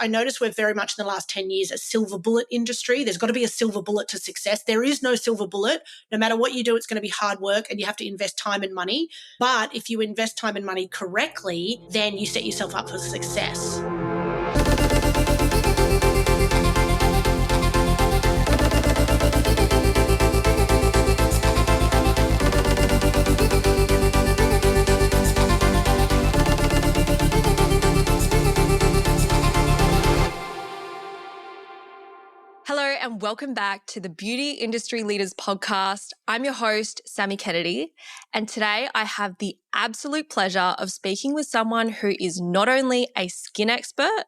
I noticed we're very much in the last 10 years a silver bullet industry. There's got to be a silver bullet to success. There is no silver bullet. No matter what you do, it's going to be hard work and you have to invest time and money. But if you invest time and money correctly, then you set yourself up for success. Hello and welcome back to the Beauty Industry Leaders Podcast. I'm your host, Sammy Kennedy, and today I have the absolute pleasure of speaking with someone who is not only a skin expert,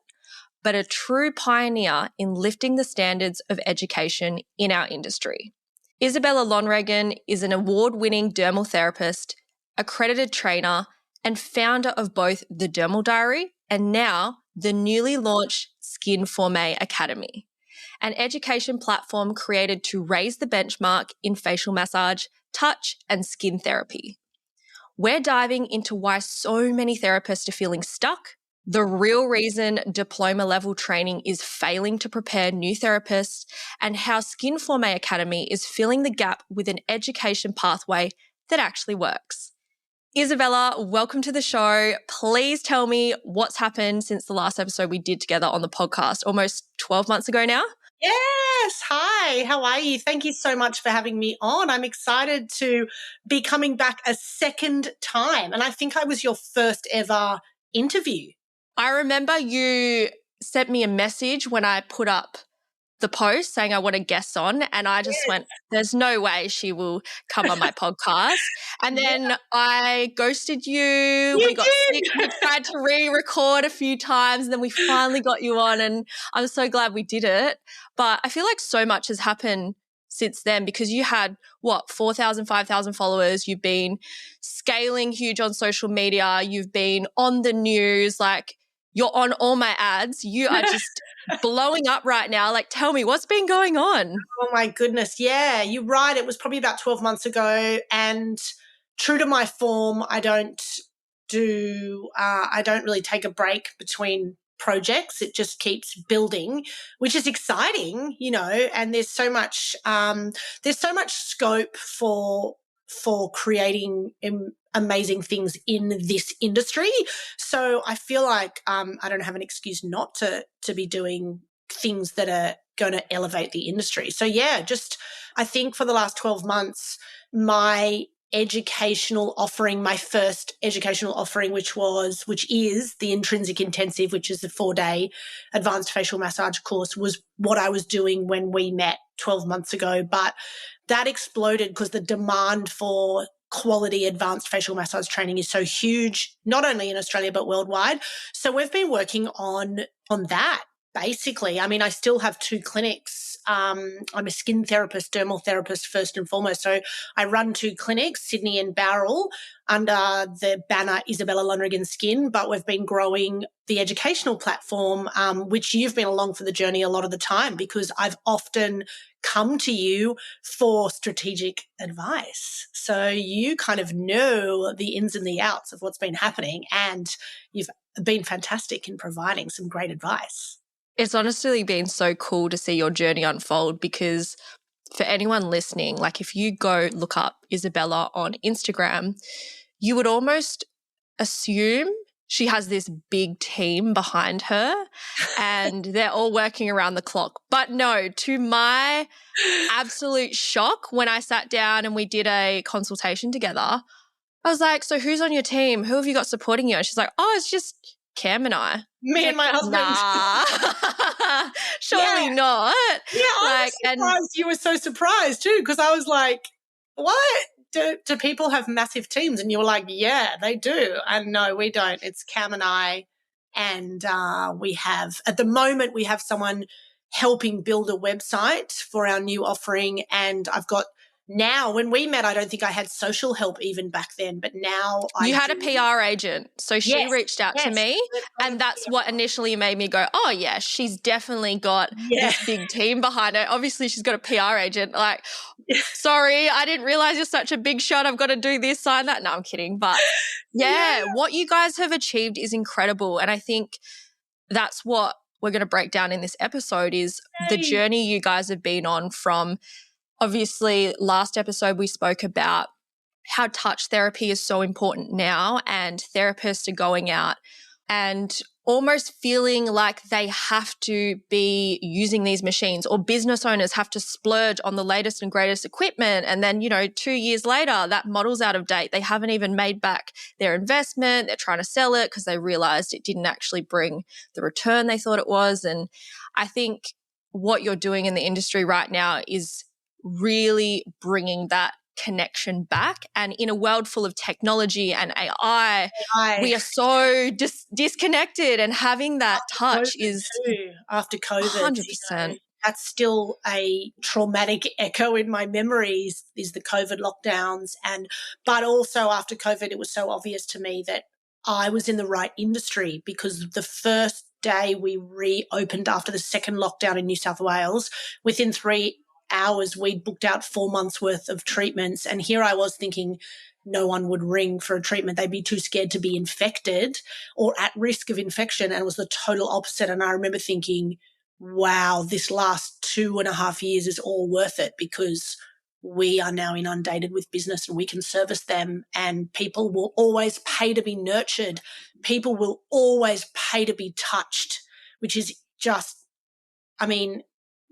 but a true pioneer in lifting the standards of education in our industry. Isabella Loneragan is an award-winning dermal therapist, accredited trainer, and founder of both the Dermal Diary and now the newly launched Skinformé Academy, an education platform created to raise the benchmark in facial massage, touch, and skin therapy. We're diving into why so many therapists are feeling stuck, the real reason diploma-level training is failing to prepare new therapists, and how Skinformé Academy is filling the gap with an education pathway that actually works. Isabella, welcome to the show. Please tell me what's happened since the last episode we did together on the podcast almost 12 months ago now. Yes. Hi, how are you? Thank you so much for having me on. I'm excited to be coming back a second time. And I think I was your first ever interview. I remember you sent me a message when I put up the post saying I want a guest on, and I just went, there's no way she will come on my podcast. And then I ghosted you. We got sick. We tried to re-record a few times, and then we finally got you on, and I'm so glad we did it. But I feel like so much has happened since then because you had, 4,000, 5,000 followers. You've been scaling huge on social media. You've been on the news. Like, you're on all my ads. You are just blowing up right now. Like, tell me, what's been going on? Oh, my goodness. Yeah, you're right. It was probably about 12 months ago. And true to my form, I don't really take a break between projects. It just keeps building, which is exciting, and there's so much scope for creating amazing things in this industry. So I feel like I don't have an excuse not to be doing things that are going to elevate the industry. So yeah, I think for the last 12 months, my educational offering, my first educational offering, which is the Intrinsic Intensive, which is the 4-day advanced facial massage course, was what I was doing when we met 12 months ago. But that exploded because the demand for quality advanced facial massage training is so huge, not only in Australia but worldwide. So we've been working on that. Basically, I mean, I still have 2 clinics. I'm a skin therapist, dermal therapist first and foremost. So I run 2 clinics, Sydney and Bowral, under the banner Isabella Loneragan Skin. But we've been growing the educational platform, which you've been along for the journey a lot of the time because I've often come to you for strategic advice. So you kind of know the ins and the outs of what's been happening, and you've been fantastic in providing some great advice. It's honestly been so cool to see your journey unfold because for anyone listening, like if you go look up Isabella on Instagram, you would almost assume she has this big team behind her and they're all working around the clock. But no, to my absolute shock, when I sat down and we did a consultation together, I was like, so who's on your team? Who have you got supporting you? And she's like, oh, it's just Cam and I. Me and my husband. Nah, surely not. Yeah, I was surprised you were so surprised too because I was like, what? Do people have massive teams? And you were like, yeah, they do. And no, we don't. It's Cam and I. And we have, at the moment, we have someone helping build a website for our new offering. And I've got now, when we met, I don't think I had social help even back then, but now you had a PR agent. So she reached out to me and that's what initially made me go, oh yeah, she's definitely got this big team behind her. Obviously she's got a PR agent. Like, sorry, I didn't realize you're such a big shot. I've got to do this, sign that. No, I'm kidding. But what you guys have achieved is incredible. And I think that's what we're going to break down in this episode is the journey you guys have been on from, obviously, last episode we spoke about how touch therapy is so important now, and therapists are going out and almost feeling like they have to be using these machines, or business owners have to splurge on the latest and greatest equipment. And then, 2 years later, that model's out of date. They haven't even made back their investment. They're trying to sell it because they realized it didn't actually bring the return they thought it was. And I think what you're doing in the industry right now is really bringing that connection back. And in a world full of technology and AI, we are so disconnected, and having that touch is after COVID 100%. That's still a traumatic echo in my memories, is the COVID lockdowns. But also after COVID, it was so obvious to me that I was in the right industry, because the first day we reopened after the second lockdown in New South Wales, within 3 hours we'd booked out 4 months worth of treatments. And here I was thinking no one would ring for a treatment. They'd be too scared to be infected or at risk of infection. And it was the total opposite. And I remember thinking, wow, this last 2.5 years is all worth it, because we are now inundated with business and we can service them, and people will always pay to be nurtured. People will always pay to be touched, which is just,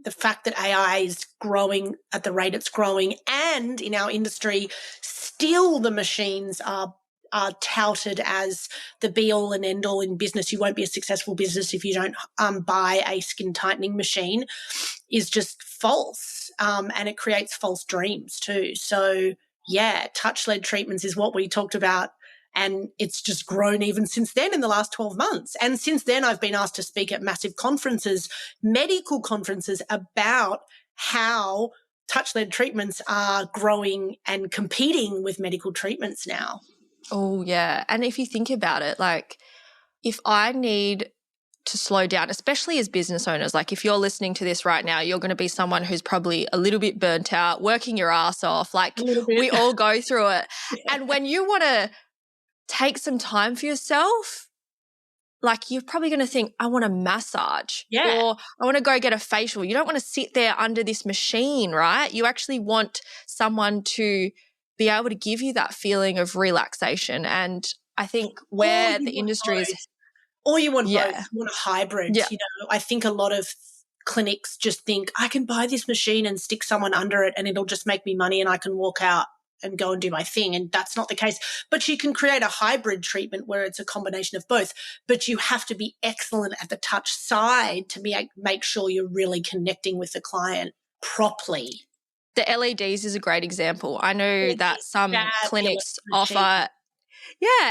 the fact that AI is growing at the rate it's growing, and in our industry, still the machines are touted as the be-all and end-all in business. You won't be a successful business if you don't buy a skin tightening machine, is just false, and it creates false dreams too. So, yeah, touch-led treatments is what we talked about, and it's just grown even since then in the last 12 months. And since then, I've been asked to speak at massive conferences, medical conferences, about how touch-led treatments are growing and competing with medical treatments now. Oh, yeah. And if you think about it, like, if I need to slow down, especially as business owners, like if you're listening to this right now, you're going to be someone who's probably a little bit burnt out, working your ass off. Like, we all go through it. Yeah. And when you want to take some time for yourself, like, you're probably going to think, I want a massage, or I want to go get a facial. You don't want to sit there under this machine, right? You actually want someone to be able to give you that feeling of relaxation. And I think where the industry is, or you want both, you want a hybrid. Yeah. I think a lot of clinics just think, I can buy this machine and stick someone under it and it'll just make me money and I can walk out and go and do my thing. And that's not the case. But you can create a hybrid treatment where it's a combination of both. But you have to be excellent at the touch side to make sure you're really connecting with the client properly. The LEDs is a great example. I know that some clinics offer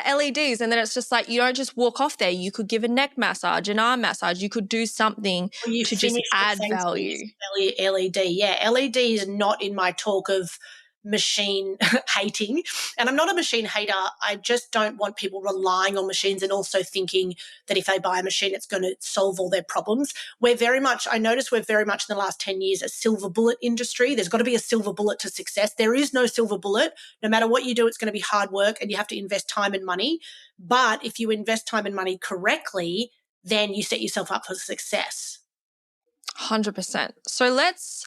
LEDs, and then it's just like, you don't just walk off there. You could give a neck massage, an arm massage. You could do something to just add value. LED, LED is not in my talk of machine hating, and I'm not a machine hater. I just don't want people relying on machines and also thinking that if they buy a machine it's going to solve all their problems. I notice we're very much in the last 10 years a silver bullet industry. There's got to be a silver bullet to success. There is no silver bullet. No matter what you do, it's going to be hard work and you have to invest time and money. But if you invest time and money correctly, then you set yourself up for success. 100%. So let's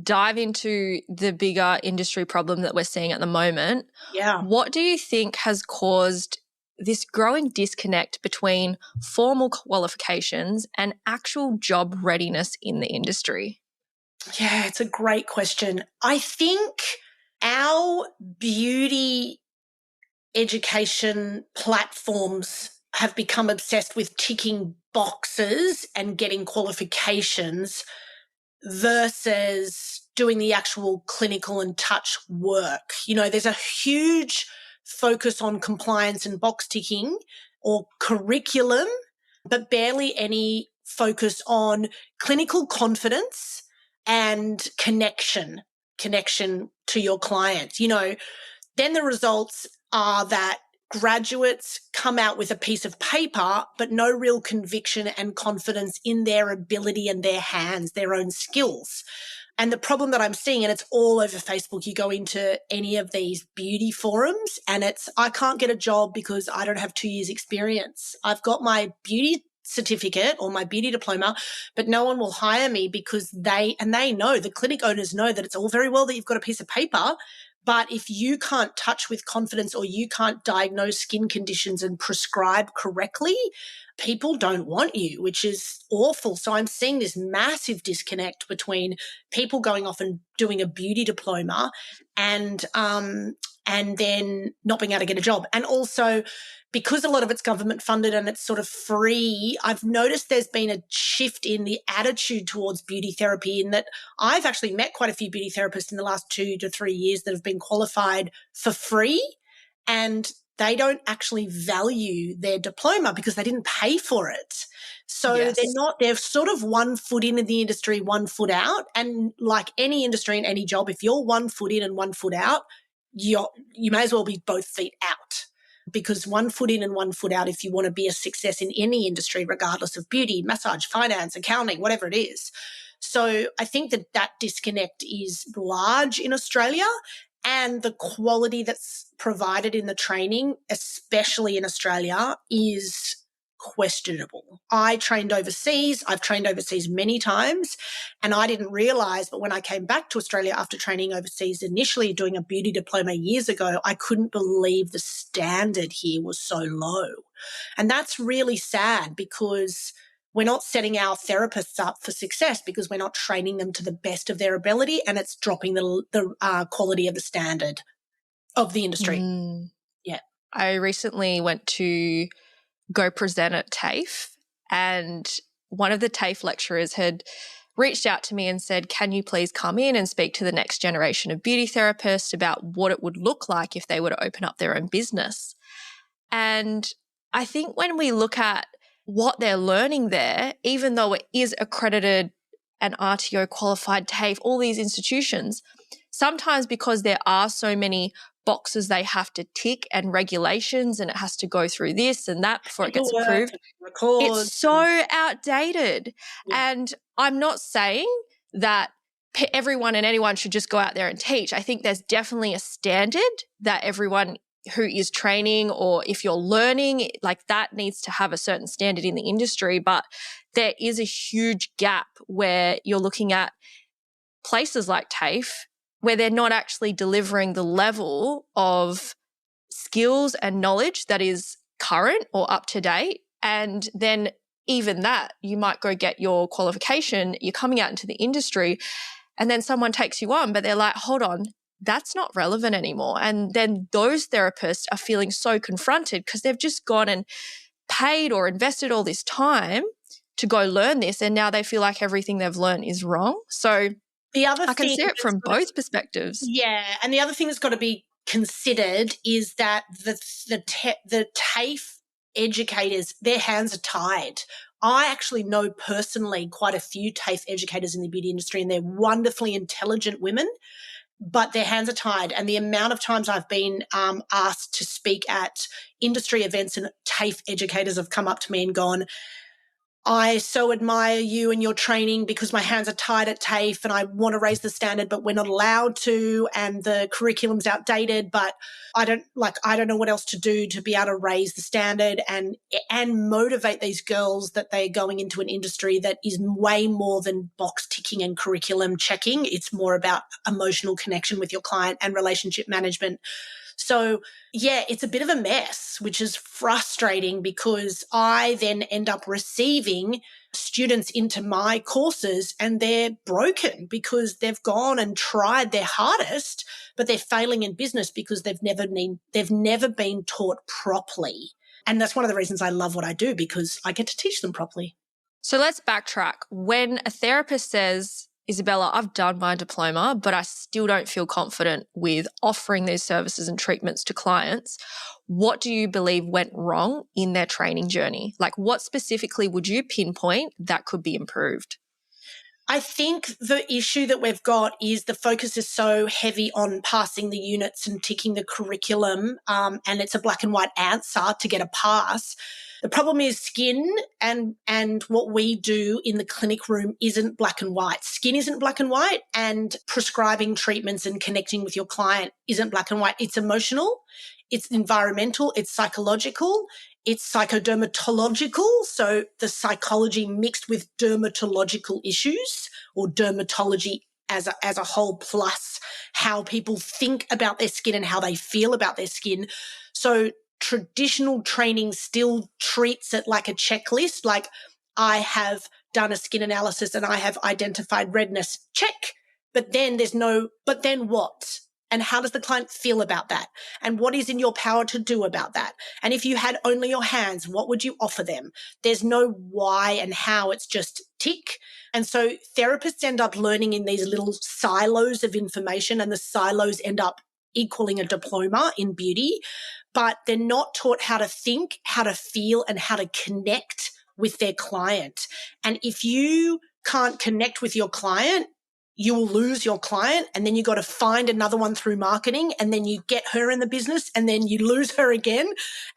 dive into the bigger industry problem that we're seeing at the moment. Yeah. What do you think has caused this growing disconnect between formal qualifications and actual job readiness in the industry? Yeah, it's a great question. I think our beauty education platforms have become obsessed with ticking boxes and getting qualifications versus doing the actual clinical and touch work. There's a huge focus on compliance and box ticking or curriculum, but barely any focus on clinical confidence and connection to your clients. Then the results are that graduates come out with a piece of paper, but no real conviction and confidence in their ability and their hands, their own skills. And the problem that I'm seeing, and it's all over Facebook, you go into any of these beauty forums and it's, I can't get a job because I don't have 2 years experience. I've got my beauty certificate or my beauty diploma, but no one will hire me because they know, the clinic owners know that it's all very well that you've got a piece of paper, but if you can't touch with confidence or you can't diagnose skin conditions and prescribe correctly, people don't want you, which is awful. So I'm seeing this massive disconnect between people going off and doing a beauty diploma and then not being able to get a job. And also, because a lot of it's government funded and it's sort of free, I've noticed there's been a shift in the attitude towards beauty therapy, in that I've actually met quite a few beauty therapists in the last 2 to 3 years that have been qualified for free, and they don't actually value their diploma because they didn't pay for it. So Yes. they're sort of 1 foot in the industry, 1 foot out. And like any industry and any job, if you're 1 foot in and 1 foot out, you may as well be both feet out, because 1 foot in and 1 foot out, if you want to be a success in any industry, regardless of beauty, massage, finance, accounting, whatever it is. So I think that disconnect is large in Australia, and the quality that's provided in the training, especially in Australia, is questionable. I've trained overseas many times, and I didn't realise, but when I came back to Australia after training overseas, initially doing a beauty diploma years ago, I couldn't believe the standard here was so low. And that's really sad, because we're not setting our therapists up for success because we're not training them to the best of their ability, and it's dropping the quality of the standard of the industry. Yeah. I recently went to go present at TAFE, and one of the TAFE lecturers had reached out to me and said, can you please come in and speak to the next generation of beauty therapists about what it would look like if they were to open up their own business? And I think when we look at what they're learning there, even though it is accredited and RTO qualified TAFE, all these institutions, sometimes because there are so many boxes they have to tick and regulations, and it has to go through this and that before it gets approved, it's so outdated. Yeah. And I'm not saying that everyone and anyone should just go out there and teach. I think there's definitely a standard that everyone who is training, or if you're learning, like that needs to have a certain standard in the industry. But there is a huge gap where you're looking at places like TAFE where they're not actually delivering the level of skills and knowledge that is current or up to date. And then even that, you might go get your qualification, you're coming out into the industry, and then someone takes you on, but they're like, hold on, that's not relevant anymore. And then those therapists are feeling so confronted because they've just gone and paid or invested all this time to go learn this, and now they feel like everything they've learned is wrong. So I can see it from both perspectives. Yeah, and the other thing that's got to be considered is that the TAFE educators, their hands are tied. I actually know personally quite a few TAFE educators in the beauty industry, and they're wonderfully intelligent women, but their hands are tied. And the amount of times I've been asked to speak at industry events, and TAFE educators have come up to me and gone, I so admire you and your training because my hands are tied at TAFE and I want to raise the standard, but we're not allowed to, and the curriculum's outdated, but I don't know what else to do to be able to raise the standard and motivate these girls that they're going into an industry that is way more than box ticking and curriculum checking. It's more about emotional connection with your client and relationship management. So, yeah, it's a bit of a mess, which is frustrating because I then end up receiving students into my courses and they're broken because they've gone and tried their hardest, but they're failing in business because they've never been taught properly. And that's one of the reasons I love what I do, because I get to teach them properly. So let's backtrack. When a therapist says, Isabella, I've done my diploma, but I still don't feel confident with offering these services and treatments to clients, what do you believe went wrong in their training journey? Like, what specifically would you pinpoint that could be improved? I think the issue that we've got is the focus is so heavy on passing the units and ticking the curriculum, and it's a black and white answer to get a pass. The problem is skin and what we do in the clinic room isn't black and white. Skin isn't black and white, and prescribing treatments and connecting with your client isn't black and white. It's emotional. it's environmental, it's psychological, it's psychodermatological. So the psychology mixed with dermatological issues or dermatology as a whole, plus how people think about their skin and how they feel about their skin. So traditional training still treats it like a checklist, like I have done a skin analysis and I have identified redness, check. But then but then what? And how does the client feel about that? And what is in your power to do about that? And if you had only your hands, what would you offer them? There's no why and how, it's just tick. And so therapists end up learning in these little silos of information, and the silos end up equaling a diploma in beauty, but they're not taught how to think, how to feel, and how to connect with their client. And if you can't connect with your client, you will lose your client, and then you got to find another one through marketing, and then you get her in the business and then you lose her again.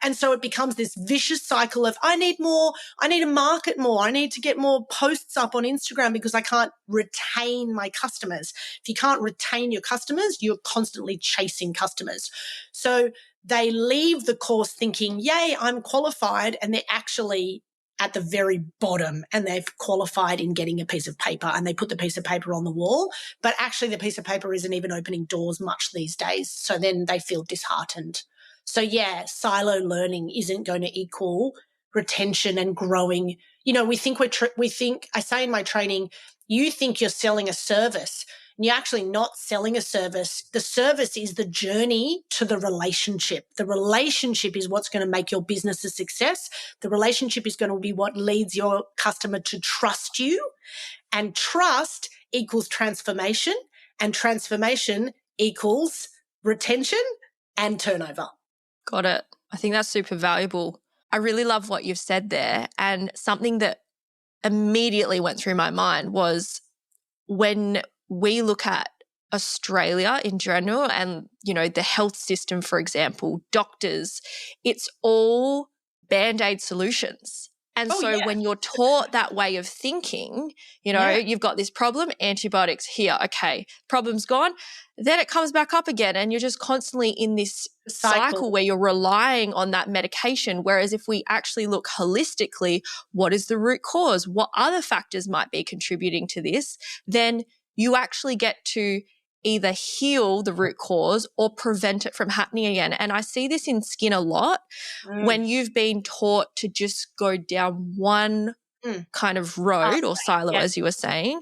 And so it becomes this vicious cycle of I need to market more, I need to get more posts up on Instagram because I can't retain my customers. If you can't retain your customers, you're constantly chasing customers. So they leave the course thinking, yay, I'm qualified, and they're actually at the very bottom, and they've qualified in getting a piece of paper, and they put the piece of paper on the wall, but actually the piece of paper isn't even opening doors much these days. So then they feel disheartened. So yeah, silo learning isn't going to equal retention and growing. You know, we think I say in my training, you think you're selling a service, and you're actually not selling a service. The service is the journey to the relationship. The relationship is what's going to make your business a success. The relationship is going to be what leads your customer to trust you. And trust equals transformation. And transformation equals retention and turnover. Got it. I think that's super valuable. I really love what you've said there. And something that immediately went through my mind was when we look at Australia in general and, you know, the health system, for example, doctors, it's all Band-Aid solutions. And when you're taught that way of thinking, you know, you've got this problem, antibiotics here, okay, problem's gone, then it comes back up again, and you're just constantly in this cycle where you're relying on that medication. Whereas if we actually look holistically, what is the root cause? What other factors might be contributing to this? Then you actually get to either heal the root cause or prevent it from happening again. And I see this in skin a lot when you've been taught to just go down one kind of road or silo, as you were saying.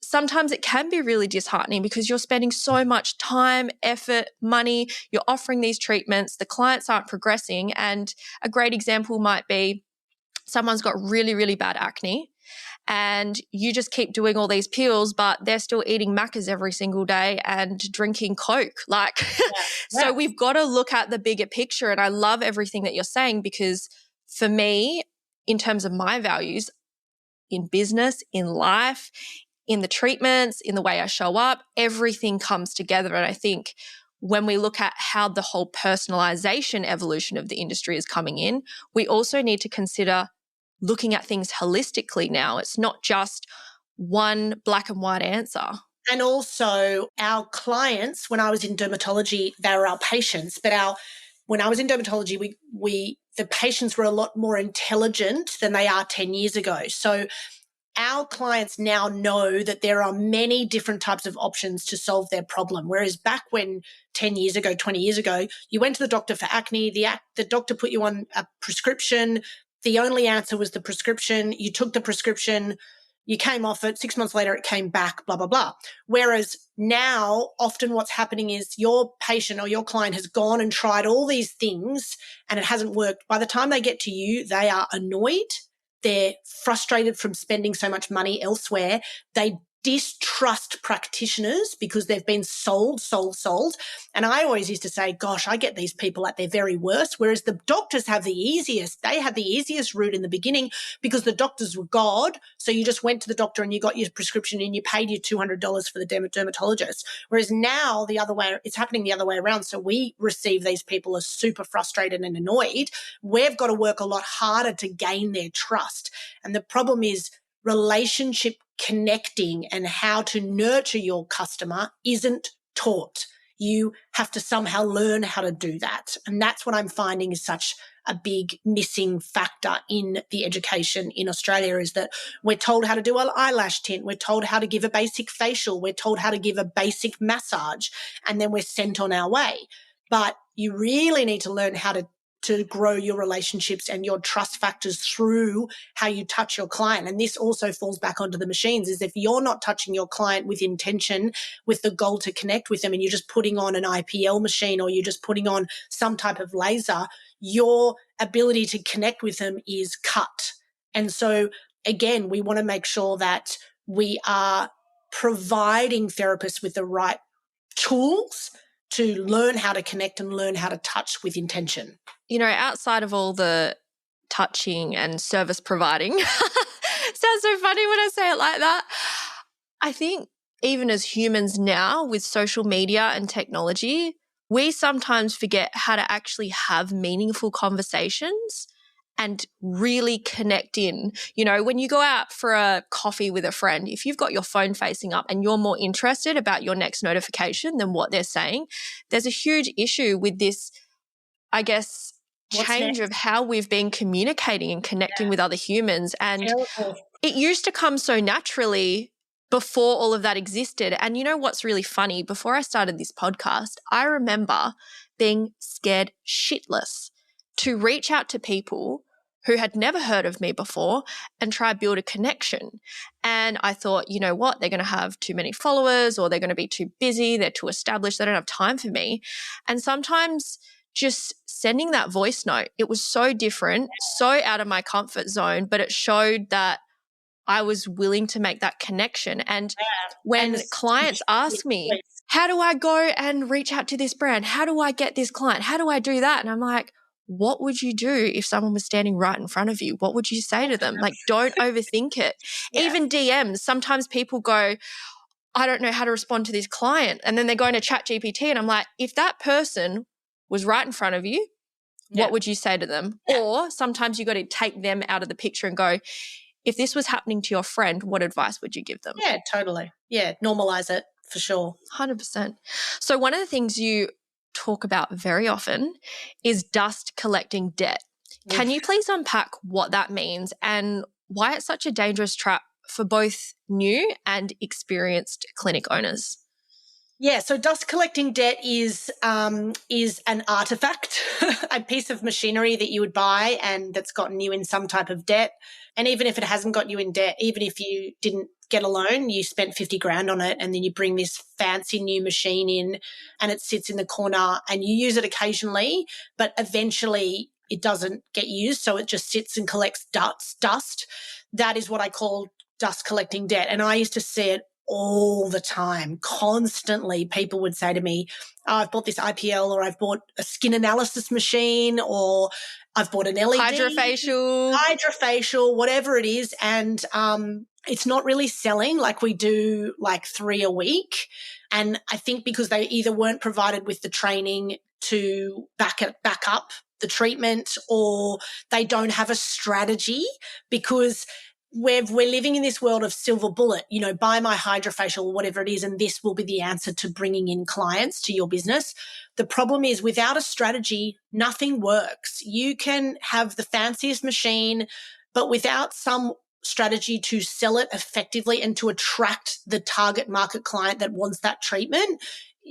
Sometimes it can be really disheartening because you're spending so much time, effort, money, you're offering these treatments, the clients aren't progressing. And a great example might be someone's got really, really bad acne, and you just keep doing all these peels, but they're still eating Maccas every single day and drinking Coke. So we've got to look at the bigger picture. And I love everything that you're saying, because for me, in terms of my values in business, in life, in the treatments, in the way I show up, everything comes together. And I think when we look at how the whole personalization evolution of the industry is coming in, we also need to consider looking at things holistically now. It's not just one black and white answer. And also our clients, when I was in dermatology, they were our patients, but when I was in dermatology, the patients were a lot more intelligent than they are 10 years ago. So our clients now know that there are many different types of options to solve their problem. Whereas back when 10 years ago, 20 years ago, you went to the doctor for acne, the doctor put you on a prescription. The only answer was the prescription. You took the prescription, you came off it, 6 months later it came back, blah, blah, blah. Whereas now often what's happening is your patient or your client has gone and tried all these things and it hasn't worked. By the time they get to you, they are annoyed. They're frustrated from spending so much money elsewhere. They distrust practitioners because they've been sold. And I always used to say, gosh, I get these people at their very worst, whereas the doctors have the easiest. They had the easiest route in the beginning because the doctors were God. So you just went to the doctor and you got your prescription and you paid your $200 for the dermatologist. Whereas now it's happening the other way around. So we receive these people as super frustrated and annoyed. We've got to work a lot harder to gain their trust. And the problem is relationship connecting and how to nurture your customer isn't taught. You have to somehow learn how to do that. And that's what I'm finding is such a big missing factor in the education in Australia, is that we're told how to do an eyelash tint. We're told how to give a basic facial. We're told how to give a basic massage, and then we're sent on our way. But you really need to learn how to grow your relationships and your trust factors through how you touch your client. And this also falls back onto the machines, is if you're not touching your client with intention, with the goal to connect with them, and you're just putting on an IPL machine or you're just putting on some type of laser, your ability to connect with them is cut. And so again, we want to make sure that we are providing therapists with the right tools to learn how to connect and learn how to touch with intention. You know, outside of all the touching and service providing, sounds so funny when I say it like that, I think even as humans now with social media and technology, we sometimes forget how to actually have meaningful conversations and really connect in. You know, when you go out for a coffee with a friend, if you've got your phone facing up and you're more interested about your next notification than what they're saying, there's a huge issue with this, I guess, change of how we've been communicating and connecting with other humans. And it used to come so naturally before all of that existed. And you know what's really funny? Before I started this podcast, I remember being scared shitless to reach out to people who had never heard of me before and try to build a connection. And I thought, you know what, they're going to have too many followers, or they're going to be too busy, they're too established, they don't have time for me. And sometimes just sending that voice note, it was so different, so out of my comfort zone, but it showed that I was willing to make that connection. And when clients ask me, how do I go and reach out to this brand? How do I get this client? How do I do that? And I'm like, what would you do if someone was standing right in front of you? What would you say to them? Like, don't overthink it. Even DMs, sometimes people go, I don't know how to respond to this client. And then they're going to ChatGPT, and I'm like, if that person was right in front of you, what would you say to them? Or sometimes you got to take them out of the picture and go, if this was happening to your friend, what advice would you give them? Yeah, totally. Yeah, normalize it for sure. 100%. So one of the things you talk about very often is dust collecting debt. Can you please unpack what that means and why it's such a dangerous trap for both new and experienced clinic owners? Yeah, so dust collecting debt is an artifact, a piece of machinery that you would buy and that's gotten you in some type of debt. And even if it hasn't got you in debt, even if you didn't get a loan, you spent 50 grand on it, and then you bring this fancy new machine in and it sits in the corner and you use it occasionally, but eventually it doesn't get used. So it just sits and collects dust. That is what I call dust collecting debt. And I used to see it all the time, constantly. People would say to me, oh, I've bought this IPL, or I've bought a skin analysis machine, or I've bought an LED. Hydrofacial, whatever it is. And it's not really selling. Like, we do like 3 a week. And I think because they either weren't provided with the training to back up the treatment, or they don't have a strategy, because we're living in this world of silver bullet, you know, buy my hydrofacial or whatever it is, and this will be the answer to bringing in clients to your business. The problem is, without a strategy, nothing works. You can have the fanciest machine, but without some strategy to sell it effectively and to attract the target market client that wants that treatment,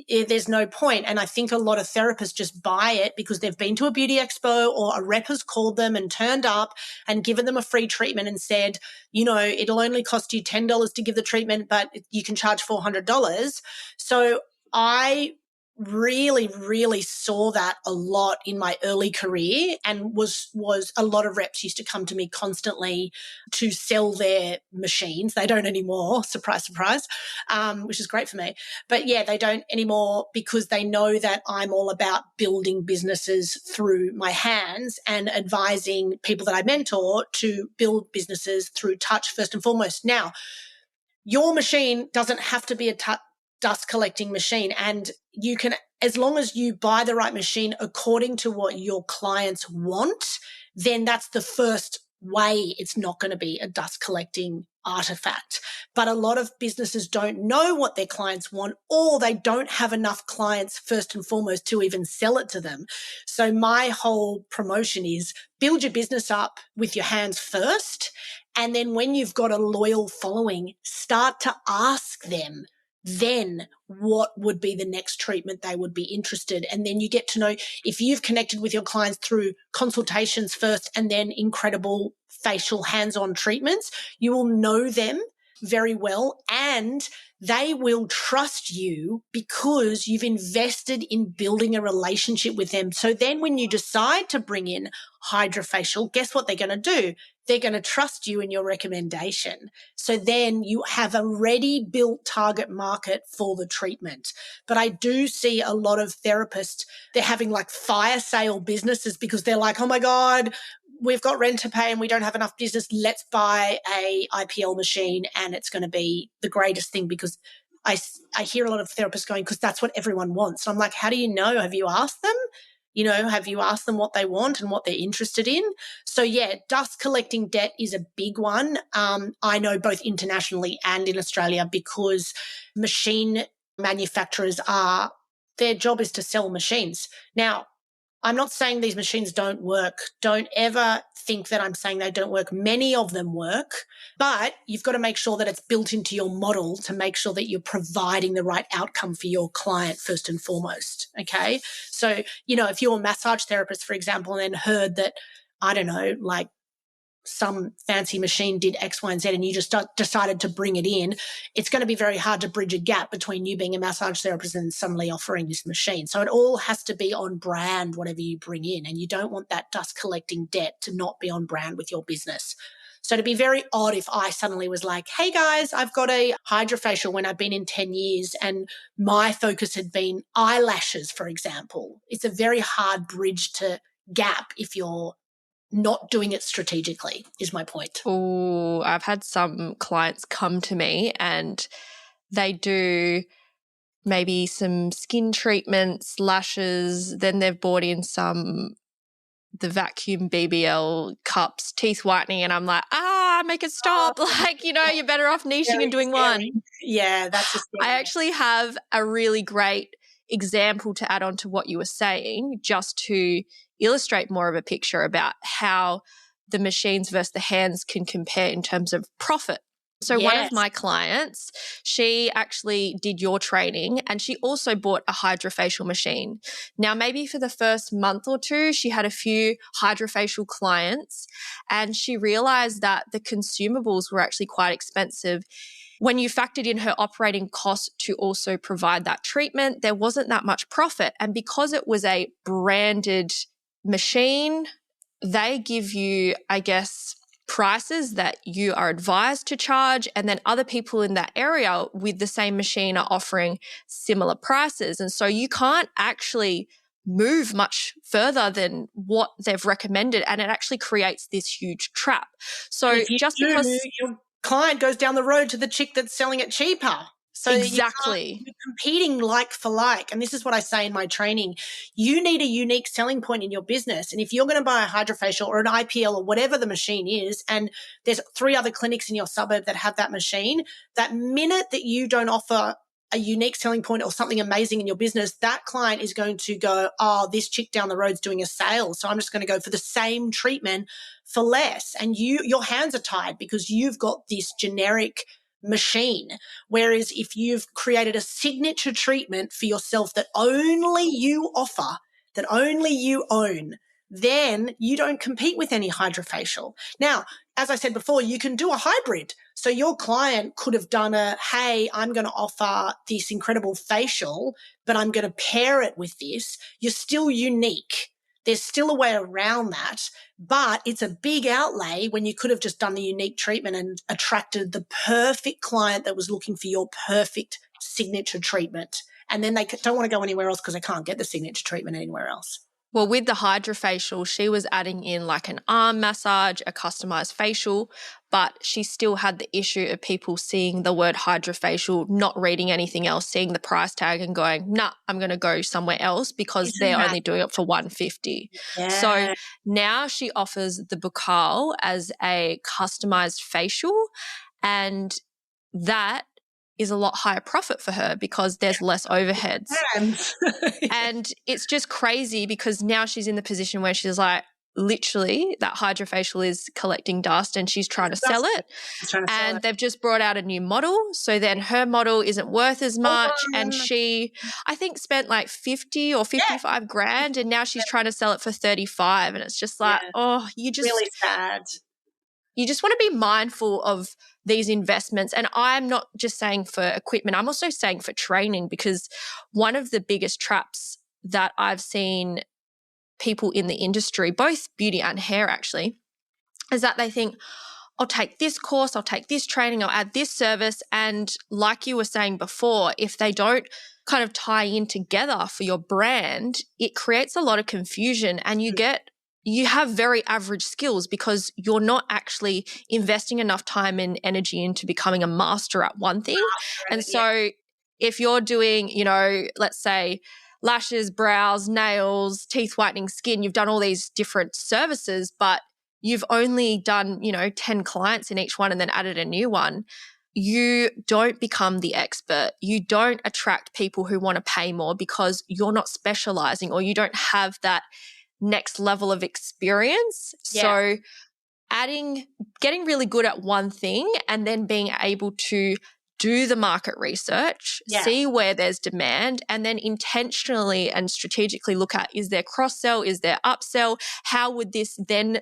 there's no point. And I think a lot of therapists just buy it because they've been to a beauty expo, or a rep has called them and turned up and given them a free treatment and said, you know, it'll only cost you $10 to give the treatment, but you can charge $400. So I really, really saw that a lot in my early career, and was a lot of reps used to come to me constantly to sell their machines. They don't anymore, surprise, surprise, which is great for me. But yeah, they don't anymore because they know that I'm all about building businesses through my hands and advising people that I mentor to build businesses through touch first and foremost. Now, your machine doesn't have to be a dust collecting machine, and you can, as long as you buy the right machine according to what your clients want, then that's the first way it's not going to be a dust collecting artifact. But a lot of businesses don't know what their clients want, or they don't have enough clients first and foremost to even sell it to them. So my whole promotion is build your business up with your hands first. And then when you've got a loyal following, start to ask them then what would be the next treatment they would be interested. And then you get to know if you've connected with your clients through consultations first and then incredible facial hands-on treatments, you will know them very well and they will trust you because you've invested in building a relationship with them. So then when you decide to bring in hydrofacial, guess what they're going to do? They're going to trust you in your recommendation. So then you have a ready built target market for the treatment. But I do see a lot of therapists, they're having like fire sale businesses because they're like, oh my God, we've got rent to pay and we don't have enough business. Let's buy a IPL machine and it's going to be the greatest thing because I hear a lot of therapists going, because that's what everyone wants. And I'm like, how do you know? Have you asked them? Have you asked them what they want and what they're interested in? So yeah, dust collecting debt is a big one. I know both internationally and in Australia because machine manufacturers their job is to sell machines. Now, I'm not saying these machines don't work. Don't ever think that I'm saying they don't work. Many of them work, but you've got to make sure that it's built into your model to make sure that you're providing the right outcome for your client first and foremost. Okay. So, if you're a massage therapist, for example, and then heard that, I don't know, like some fancy machine did X, Y, and Z and you just decided to bring it in, it's going to be very hard to bridge a gap between you being a massage therapist and suddenly offering this machine. So it all has to be on brand, whatever you bring in. And you don't want that dust collecting debt to not be on brand with your business. So it'd be very odd if I suddenly was like, hey guys, I've got a hydrofacial when I've been in 10 years and my focus had been eyelashes, for example. It's a very hard bridge to gap if you're not doing it strategically, is my point. Oh, I've had some clients come to me and they do maybe some skin treatments, lashes, then they've bought in the vacuum BBL cups, teeth whitening, and I'm like, make it stop. You're better off niching and doing scary. one. Yeah, that's a scary. I actually have a really great example to add on to what you were saying, just to illustrate more of a picture about how the machines versus the hands can compare in terms of profit. So one of my clients, she actually did your training and she also bought a hydrofacial machine. Now, maybe for the first month or two, she had a few hydrofacial clients and she realized that the consumables were actually quite expensive. When you factored in her operating costs to also provide that treatment, there wasn't that much profit. And because it was a branded machine, they give you, I guess, prices that you are advised to charge, and then other people in that area with the same machine are offering similar prices. And so you can't actually move much further than what they've recommended, and it actually creates this huge trap. So because your client goes down the road to the chick that's selling it cheaper. So exactly, you're competing like for like. And this is what I say in my training. You need a unique selling point in your business. And if you're going to buy a hydrofacial or an IPL or whatever the machine is, and there's 3 other clinics in your suburb that have that machine, that minute that you don't offer a unique selling point or something amazing in your business, that client is going to go, oh, this chick down the road's doing a sale, so I'm just going to go for the same treatment for less. And your hands are tied because you've got this generic machine. Whereas if you've created a signature treatment for yourself that only you offer, that only you own, then you don't compete with any hydrofacial. Now, as I said before, you can do a hybrid. So your client could have done hey, I'm going to offer this incredible facial, but I'm going to pair it with this. You're still unique. There's still a way around that, but it's a big outlay when you could have just done the unique treatment and attracted the perfect client that was looking for your perfect signature treatment. And then they don't want to go anywhere else because they can't get the signature treatment anywhere else. Well, with the hydrofacial, she was adding in like an arm massage, a customized facial, but she still had the issue of people seeing the word hydrofacial, not reading anything else, seeing the price tag and going, nah, I'm going to go somewhere else because they're only doing it for $150. Yeah. So now she offers the Bowral as a customized facial, and that is a lot higher profit for her because there's less overheads. And it's just crazy because now she's in the position where she's like, literally that hydrofacial is collecting dust and she's trying to sell it. And they've just brought out a new model. So then her model isn't worth as much. And she, I think, spent like 50 or 55 grand and now she's trying to sell it for 35. And it's just like, oh, you just really sad. You just want to be mindful of these investments. And I'm not just saying for equipment, I'm also saying for training, because one of the biggest traps that I've seen people in the industry, both beauty and hair actually, is that they think, I'll take this course, I'll take this training, I'll add this service. And like you were saying before, if they don't kind of tie in together for your brand, it creates a lot of confusion and you have very average skills because you're not actually investing enough time and energy into becoming a master at one thing. And so if you're doing, let's say lashes, brows, nails, teeth whitening, skin, you've done all these different services, but you've only done, 10 clients in each one and then added a new one, you don't become the expert. You don't attract people who want to pay more because you're not specializing or you don't have that next level of experience. So getting really good at one thing and then being able to do the market research, see where there's demand, and then intentionally and strategically look at, is there cross-sell, is there upsell, how would this then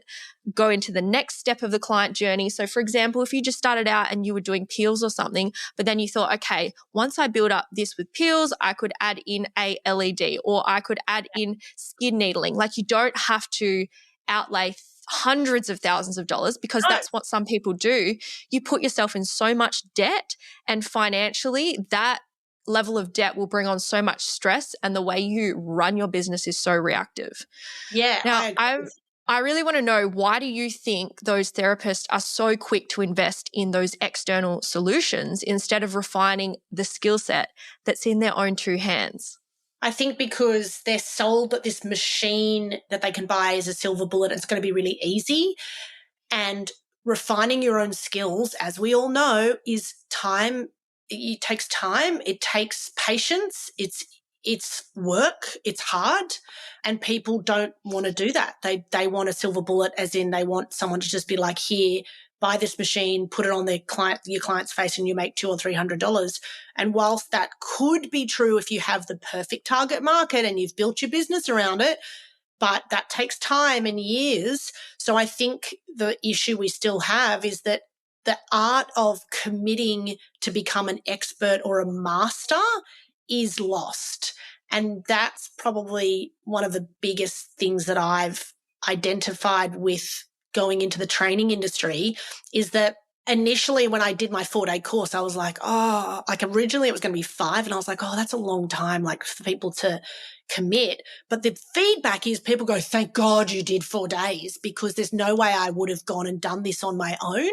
go into the next step of the client journey. So for example, if you just started out and you were doing peels or something, but then you thought, okay, once I build up this with peels, I could add in a LED or I could add in skin needling. Like you don't have to outlay hundreds of thousands of dollars because that's what some people do. You put yourself in so much debt, and financially that level of debt will bring on so much stress, and the way you run your business is so reactive. Now, I really want to know, why do you think those therapists are so quick to invest in those external solutions instead of refining the skill set that's in their own two hands? I think because they're sold that this machine that they can buy is a silver bullet, it's going to be really easy. And refining your own skills, as we all know, is time. It takes time. It takes patience. It's work. It's hard. And people don't want to do that. They want a silver bullet, as in they want someone to just be like, here, buy this machine, put it on your client's face and you make $200 or $300. And whilst that could be true if you have the perfect target market and you've built your business around it, but that takes time and years. So I think the issue we still have is that the art of committing to become an expert or a master is lost. And that's probably one of the biggest things that I've identified with going into the training industry, is that initially when I did my 4-day course, I was like, originally it was going to be 5. And I was like, that's a long time, like for people to commit. But the feedback is people go, thank God you did 4 days, because there's no way I would have gone and done this on my own.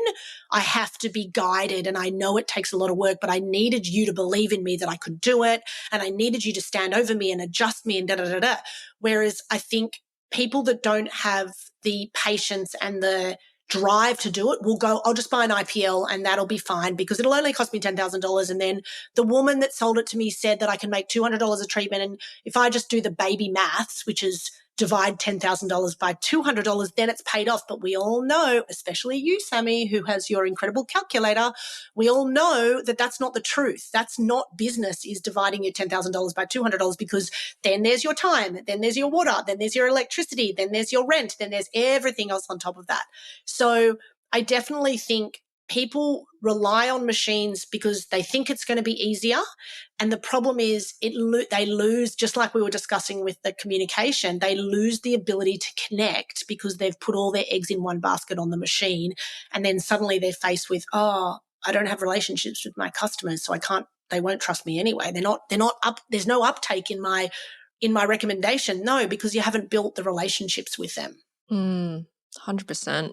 I have to be guided, and I know it takes a lot of work, but I needed you to believe in me that I could do it. And I needed you to stand over me and adjust me and da-da-da-da. Whereas I think people that don't have the patience and the drive to do it will go, I'll just buy an IPL and that'll be fine because it'll only cost me $10,000. And then the woman that sold it to me said that I can make $200 a treatment. And if I just do the baby maths, which is divide $10,000 by $200, then it's paid off. But we all know, especially you, Sammy, who has your incredible calculator, we all know that that's not the truth. That's not business, is dividing your $10,000 by $200, because then there's your time, then there's your water, then there's your electricity, then there's your rent, then there's everything else on top of that. So I definitely think people rely on machines because they think it's going to be easier. And the problem is they lose, just like we were discussing with the communication, they lose the ability to connect because they've put all their eggs in one basket on the machine. And then suddenly they're faced with, I don't have relationships with my customers, so they won't trust me anyway. They're not up. There's no uptake in my recommendation. No, because you haven't built the relationships with them. 100%.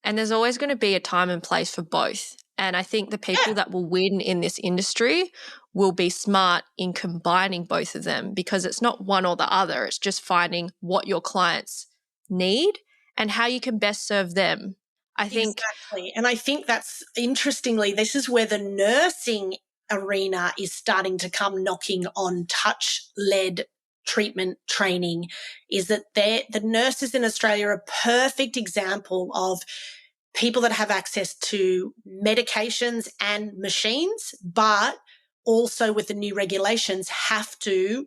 And there's always going to be a time and place for both. And I think the people that will win in this industry will be smart in combining both of them, because it's not one or the other. It's just finding what your clients need and how you can best serve them. I think, Exactly. And I think that's interestingly, this is where the nursing arena is starting to come knocking on touch-led treatment training, is that the nurses in Australia are a perfect example of people that have access to medications and machines, but also with the new regulations have to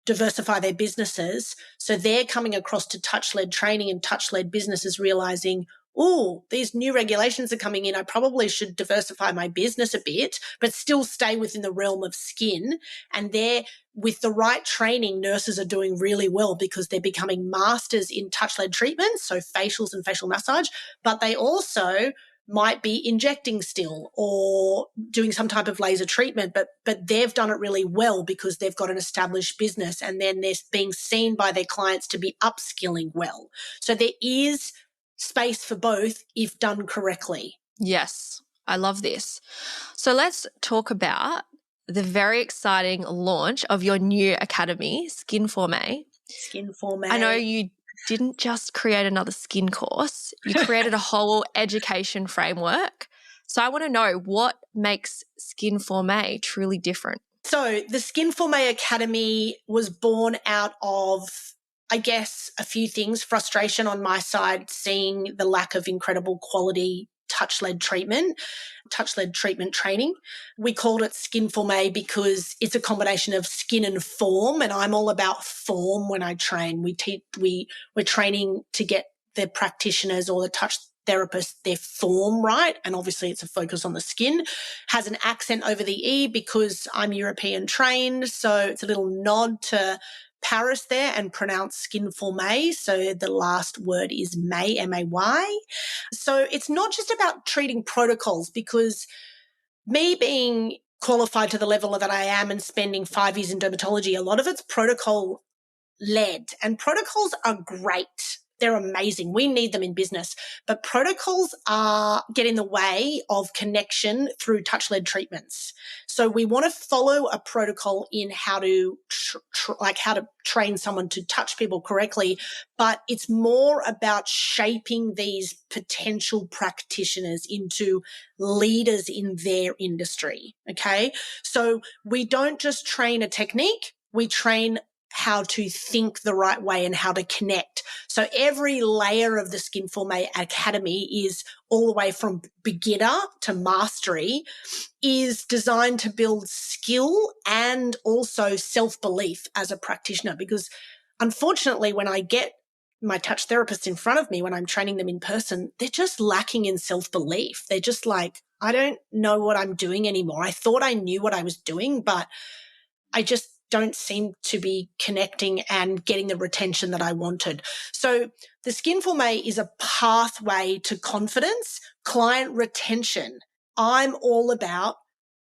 diversify their businesses. So they're coming across to touch-led training and touch-led businesses realizing, oh, these new regulations are coming in. I probably should diversify my business a bit, but still stay within the realm of skin. And they're, with the right training, nurses are doing really well because they're becoming masters in touch-led treatments, so facials and facial massage, but they also might be injecting still or doing some type of laser treatment, but they've done it really well because they've got an established business, and then they're being seen by their clients to be upskilling well. So there is space for both if done correctly. yes, I love this. So let's talk about the very exciting launch of your new academy, Skinformé. Skinformé. I know you didn't just create another skin course, you created a whole education framework. So I want to know, what makes Skinformé truly different? So the Skinformé Academy was born out of, I guess, a few things. Frustration on my side, seeing the lack of incredible quality touch-led treatment training. We called it Skinformé because it's a combination of skin and form, and I'm all about form when I train. We're training to get the practitioners or the touch therapists their form right, and obviously it's a focus on the skin. Has an accent over the E because I'm European trained, so it's a little nod to Paris there and pronounce Skinformé. So the last word is May, M-A-Y. So it's not just about treating protocols, because me being qualified to the level that I am and spending 5 years in dermatology, a lot of it's protocol led, and protocols are great. They're amazing. We need them in business, but protocols get in the way of connection through touch-led treatments. So we want to follow a protocol in how to how to train someone to touch people correctly, but it's more about shaping these potential practitioners into leaders in their industry. Okay. So we don't just train a technique, we train how to think the right way and how to connect. So every layer of the Skinformé Academy is all the way from beginner to mastery, is designed to build skill and also self-belief as a practitioner. Because unfortunately, when I get my touch therapist in front of me, when I'm training them in person, they're just lacking in self-belief. They're just like, I don't know what I'm doing anymore. I thought I knew what I was doing, but I just don't seem to be connecting and getting the retention that I wanted. So the Skinformé is a pathway to confidence, client retention. I'm all about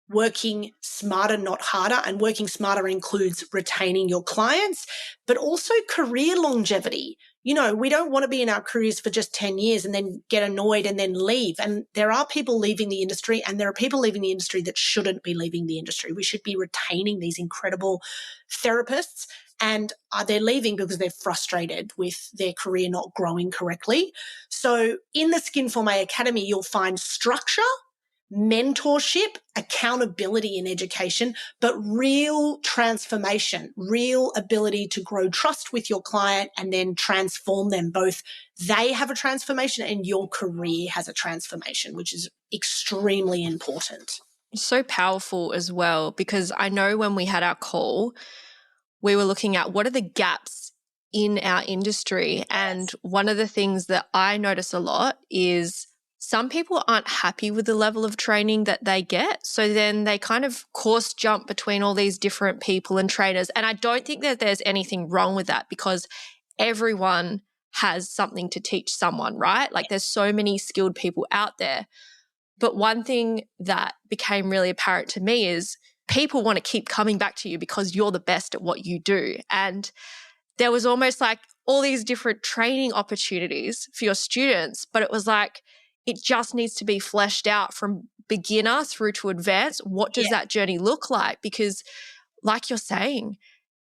working smarter, not harder, and working smarter includes retaining your clients, but also career longevity. You know, we don't want to be in our careers for just 10 years and then get annoyed and then leave. And there are people leaving the industry, and there are people leaving the industry that shouldn't be leaving the industry. We should be retaining these incredible therapists, and they're leaving because they're frustrated with their career not growing correctly. So in the Skinformé Academy, you'll find structure, mentorship, accountability in education, but real transformation, real ability to grow trust with your client and then transform them. Both they have a transformation and your career has a transformation, which is extremely important. So powerful as well, because I know when we had our call, we were looking at what are the gaps in our industry. Yes. And one of the things that I notice a lot is some people aren't happy with the level of training that they get. So then they kind of course jump between all these different people and trainers. And I don't think that there's anything wrong with that, because everyone has something to teach someone, right? Like there's so many skilled people out there. But one thing that became really apparent to me is people want to keep coming back to you because you're the best at what you do. And there was almost like all these different training opportunities for your students, but it was like, it just needs to be fleshed out from beginner through to advanced. What does that journey look like? Because like you're saying,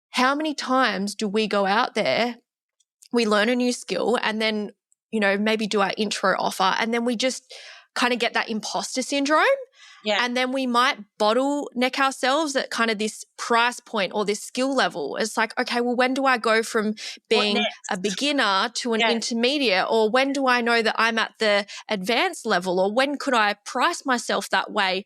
how many times do we go out there, we learn a new skill, and then maybe do our intro offer, and then we just kind of get that imposter syndrome. Yeah. And then we might bottleneck ourselves at kind of this price point or this skill level. It's like, okay, well, when do I go from being a beginner to an intermediate? Or when do I know that I'm at the advanced level? Or when could I price myself that way?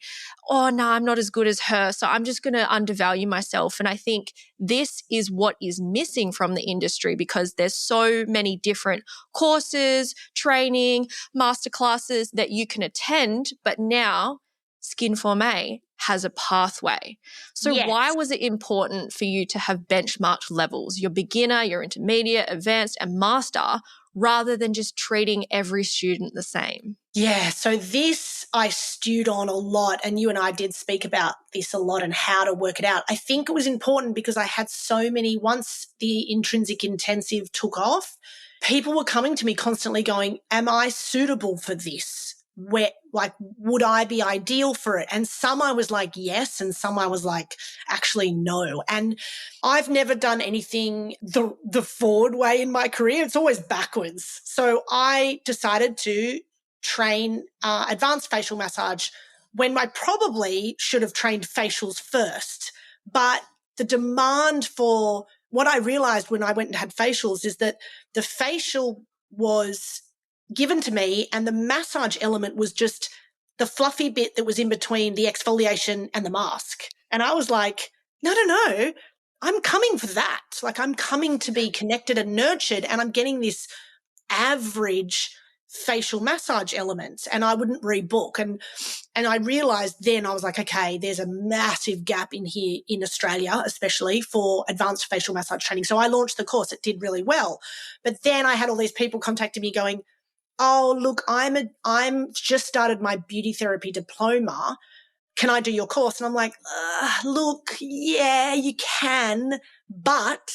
Oh, no, I'm not as good as her, so I'm just going to undervalue myself. And I think this is what is missing from the industry, because there's so many different courses, training, masterclasses that you can attend. But now Skinformé has a pathway. So why was it important for you to have benchmarked levels, your beginner, your intermediate, advanced, and master, rather than just treating every student the same? Yeah, so this I stewed on a lot, and you and I did speak about this a lot and how to work it out. I think it was important because I had so many, once the intrinsic intensive took off, people were coming to me constantly going, am I suitable for this? Would I be ideal for it? And some I was like, yes. And some I was like, actually, no. And I've never done anything the forward way in my career. It's always backwards. So I decided to train advanced facial massage when I probably should have trained facials first. But the demand for what I realized when I went and had facials is that the facial was given to me and the massage element was just the fluffy bit that was in between the exfoliation and the mask. And I was like, no, I'm coming for that. Like, I'm coming to be connected and nurtured, and I'm getting this average facial massage element, and I wouldn't rebook. And I realized then, I was like, okay, there's a massive gap in here in Australia, especially for advanced facial massage training. So I launched the course. It did really well. But then I had all these people contacting me going, oh, look, I'm just started my beauty therapy diploma. Can I do your course? And I'm like, look, yeah, you can, but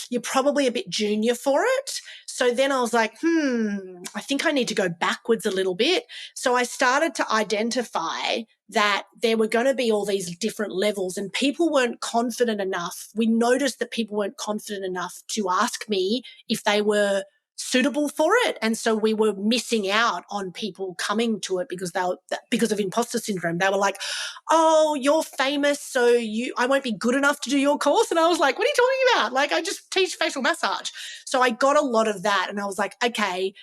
you're probably a bit junior for it. So then I was like, I think I need to go backwards a little bit. So I started to identify that there were going to be all these different levels, and people weren't confident enough. We noticed that people weren't confident enough to ask me if they were suitable for it. And so we were missing out on people coming to it because of imposter syndrome. They were like, oh, you're famous, so I won't be good enough to do your course. And I was like, what are you talking about? Like, I just teach facial massage. So I got a lot of that, and I was like, okay,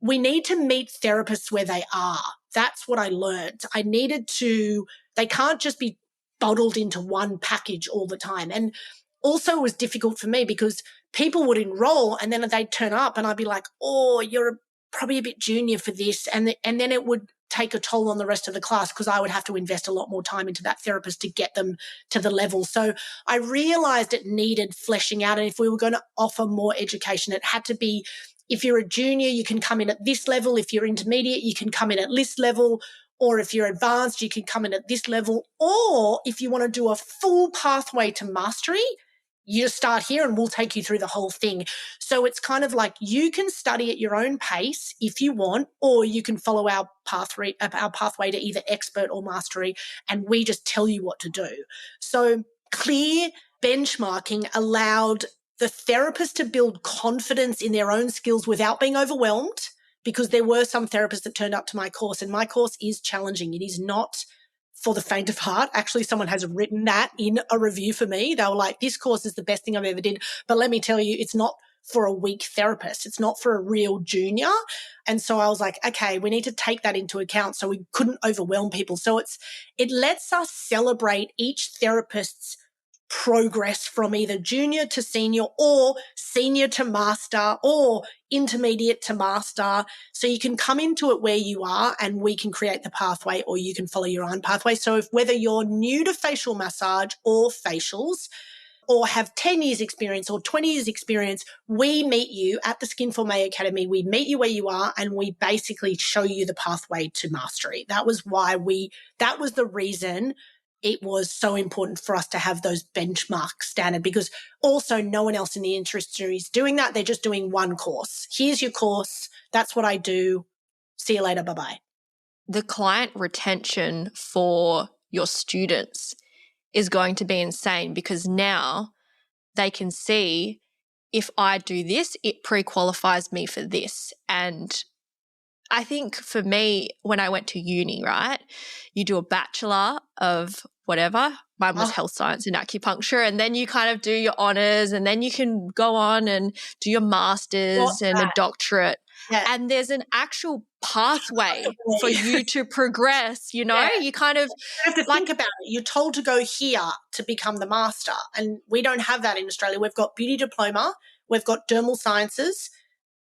we need to meet therapists where they are. That's what I learned. They can't just be bottled into one package all the time. And also it was difficult for me because people would enroll and then they'd turn up and I'd be like, oh, you're probably a bit junior for this. And then it would take a toll on the rest of the class because I would have to invest a lot more time into that therapist to get them to the level. So I realized it needed fleshing out. And if we were going to offer more education, it had to be, if you're a junior, you can come in at this level. If you're intermediate, you can come in at this level. Or if you're advanced, you can come in at this level. Or if you want to do a full pathway to mastery, you start here and we'll take you through the whole thing. So it's kind of like you can study at your own pace if you want, or you can follow our pathway to either expert or mastery, and we just tell you what to do. So clear benchmarking allowed the therapist to build confidence in their own skills without being overwhelmed, because there were some therapists that turned up to my course, and my course is challenging. It is not for the faint of heart. Actually, someone has written that in a review for me. They were like, this course is the best thing I've ever did. But let me tell you, it's not for a weak therapist. It's not for a real junior. And so I was like, okay, we need to take that into account so we couldn't overwhelm people. So it lets us celebrate each therapist's progress from either junior to senior or senior to master or intermediate to master. So you can come into it where you are and we can create the pathway, or you can follow your own pathway. So whether you're new to facial massage or facials, or have 10 years experience or 20 years experience, we meet you at the Skinformé Academy. We meet you where you are and we basically show you the pathway to mastery. That was the reason it was so important for us to have those benchmark standard, because also no one else in the industry is doing that. They're just doing one course. Here's your course. That's what I do. See you later. Bye-bye. The client retention for your students is going to be insane, because now they can see if I do this, it pre-qualifies me for this. And I think for me, when I went to uni, right, you do a bachelor of whatever. Mine was health science and acupuncture. And then you kind of do your honors, and then you can go on and do your master's and a doctorate. Yeah. And there's an actual pathway for you to progress, you know? Yeah. You kind of have to think about it. You're told to go here to become the master, and we don't have that in Australia. We've got beauty diploma, we've got dermal sciences,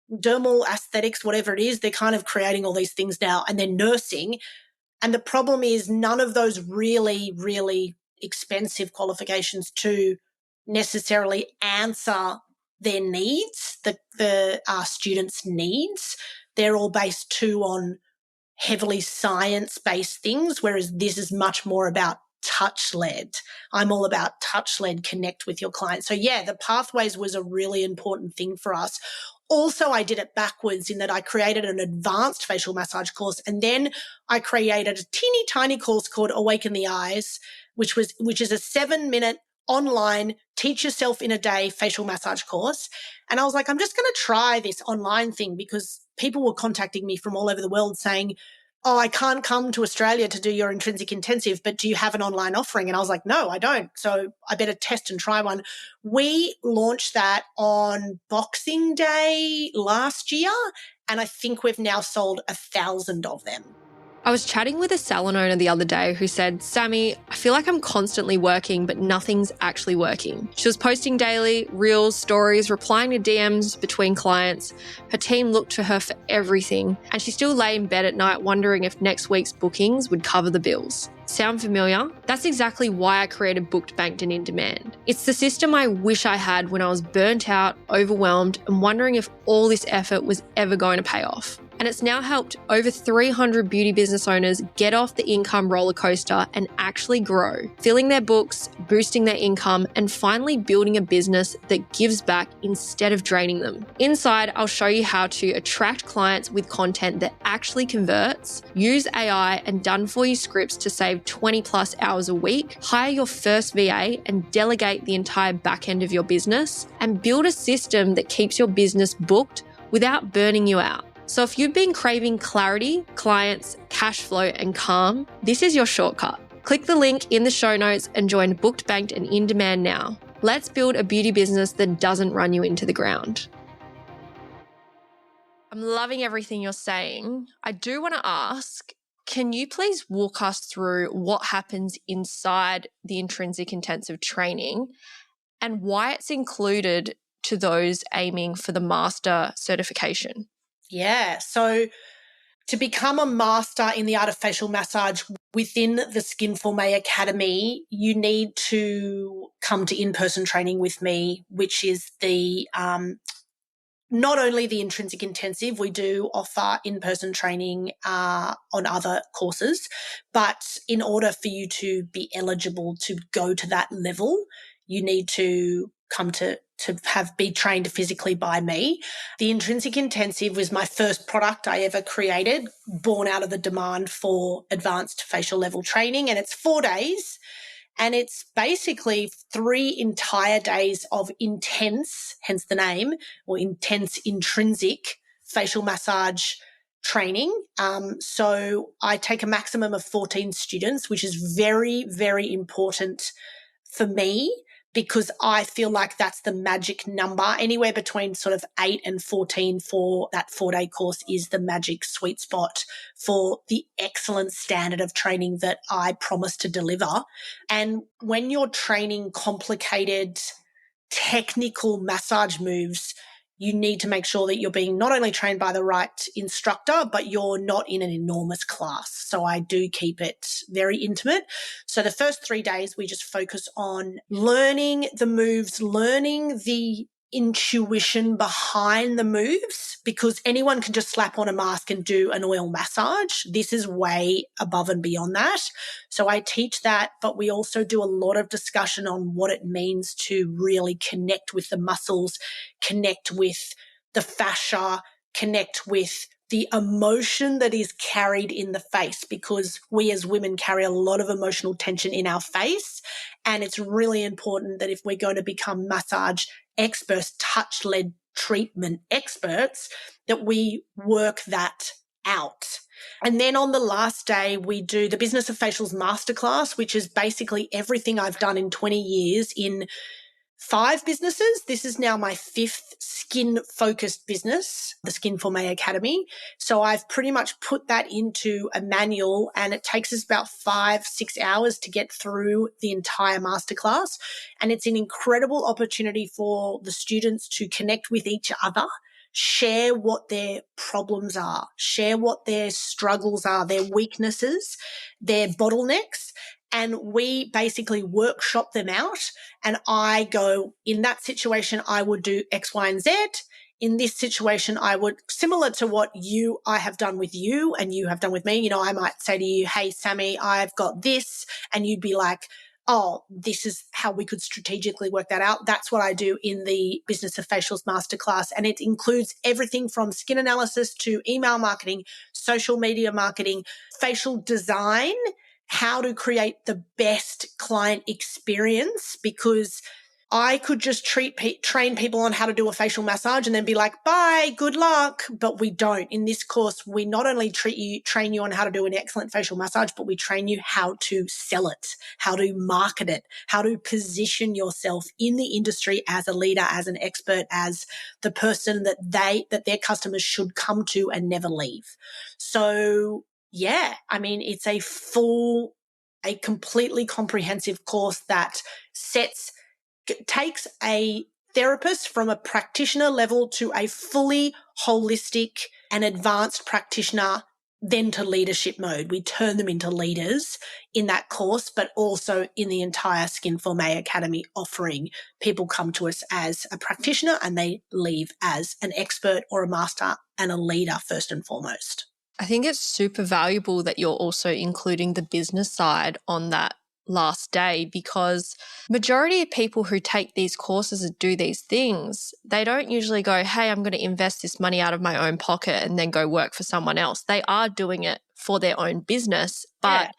dermal aesthetics, whatever it is. They're kind of creating all these things now, and then nursing. And the problem is none of those really, really expensive qualifications to necessarily answer their needs, the students' needs. They're all based too on heavily science-based things, whereas this is much more about touch-led. I'm all about touch-led, connect with your client. So yeah, the pathways was a really important thing for us. Also, I did it backwards in that I created an advanced facial massage course, and then I created a teeny tiny course called Awaken the Eyes, which is a 7-minute online teach yourself in a day facial massage course. And I was like, I'm just going to try this online thing, because people were contacting me from all over the world saying, oh, I can't come to Australia to do your intrinsic intensive, but do you have an online offering? And I was like, no, I don't. So I better test and try one. We launched that on Boxing Day last year, and I think we've now sold 1,000 of them. I was chatting with a salon owner the other day who said, Sammy, I feel like I'm constantly working, but nothing's actually working. She was posting daily, reels, stories, replying to DMs between clients. Her team looked to her for everything, and she still lay in bed at night wondering if next week's bookings would cover the bills. Sound familiar? That's exactly why I created Booked, Banked and In Demand. It's the system I wish I had when I was burnt out, overwhelmed, and wondering if all this effort was ever going to pay off. And it's now helped over 300 beauty business owners get off the income roller coaster and actually grow, filling their books, boosting their income, and finally building a business that gives back instead of draining them. Inside, I'll show you how to attract clients with content that actually converts, use AI and done-for-you scripts to save 20 plus hours a week, hire your first VA and delegate the entire back end of your business, and build a system that keeps your business booked without burning you out. So if you've been craving clarity, clients, cash flow, and calm, this is your shortcut. Click the link in the show notes and join Booked, Banked and In Demand now. Let's build a beauty business that doesn't run you into the ground. I'm loving everything you're saying. I do want to ask, can you please walk us through what happens inside the intrinsic intensive training and why it's included to those aiming for the master certification? Yeah. So to become a master in the art of facial massage within the Skinformé Academy, you need to come to in-person training with me, which is the not only the intrinsic intensive, we do offer in-person training on other courses, but in order for you to be eligible to go to that level, you need to come to be trained physically by me. The intrinsic intensive was my first product I ever created, born out of the demand for advanced facial level training, and it's 4 days. And it's basically 3 entire days of intense, hence the name, or intense intrinsic facial massage training. So I take a maximum of 14 students, which is very, very important for me, because I feel like that's the magic number. Anywhere between sort of 8 and 14 for that 4-day course is the magic sweet spot for the excellent standard of training that I promise to deliver. And when you're training complicated technical massage moves, you need to make sure that you're being not only trained by the right instructor, but you're not in an enormous class. So I do keep it very intimate. So the first 3 days, we just focus on learning the moves, learning the intuition behind the moves, because anyone can just slap on a mask and do an oil massage. This is way above and beyond that. So I teach that, but we also do a lot of discussion on what it means to really connect with the muscles, connect with the fascia, connect with the emotion that is carried in the face, because we as women carry a lot of emotional tension in our face. And it's really important that if we're going to become massage experts, touch-led treatment experts, that we work that out. And then on the last day, we do the Business of Facials Masterclass, which is basically everything I've done in 20 years in 5 businesses. This is now my 5th skin-focused business, the Skinformé Academy. So I've pretty much put that into a manual, and it takes us about 5-6 hours to get through the entire masterclass. And it's an incredible opportunity for the students to connect with each other, share what their problems are, share what their struggles are, their weaknesses, their bottlenecks. And we basically workshop them out. And I go, in that situation, I would do X, Y, and Z. In this situation, I would, similar to what I have done with you and you have done with me, I might say to you, hey, Sammy, I've got this. And you'd be like, oh, this is how we could strategically work that out. That's what I do in the Business of Facials Masterclass. And it includes everything from skin analysis to email marketing, social media marketing, facial design, how to create the best client experience, because I could just train people on how to do a facial massage and then be like, bye, good luck. But we don't. In this course, we not only train you on how to do an excellent facial massage, but we train you how to sell it, how to market it, how to position yourself in the industry as a leader, as an expert, as the person that their customers should come to and never leave. So yeah, I mean, it's a completely comprehensive course that takes a therapist from a practitioner level to a fully holistic and advanced practitioner, then to leadership mode. We turn them into leaders in that course, but also in the entire Skinformé Academy offering. People come to us as a practitioner and they leave as an expert or a master and a leader first and foremost. I think it's super valuable that you're also including the business side on that last day, because majority of people who take these courses and do these things, they don't usually go, hey, I'm going to invest this money out of my own pocket and then go work for someone else. They are doing it for their own business, but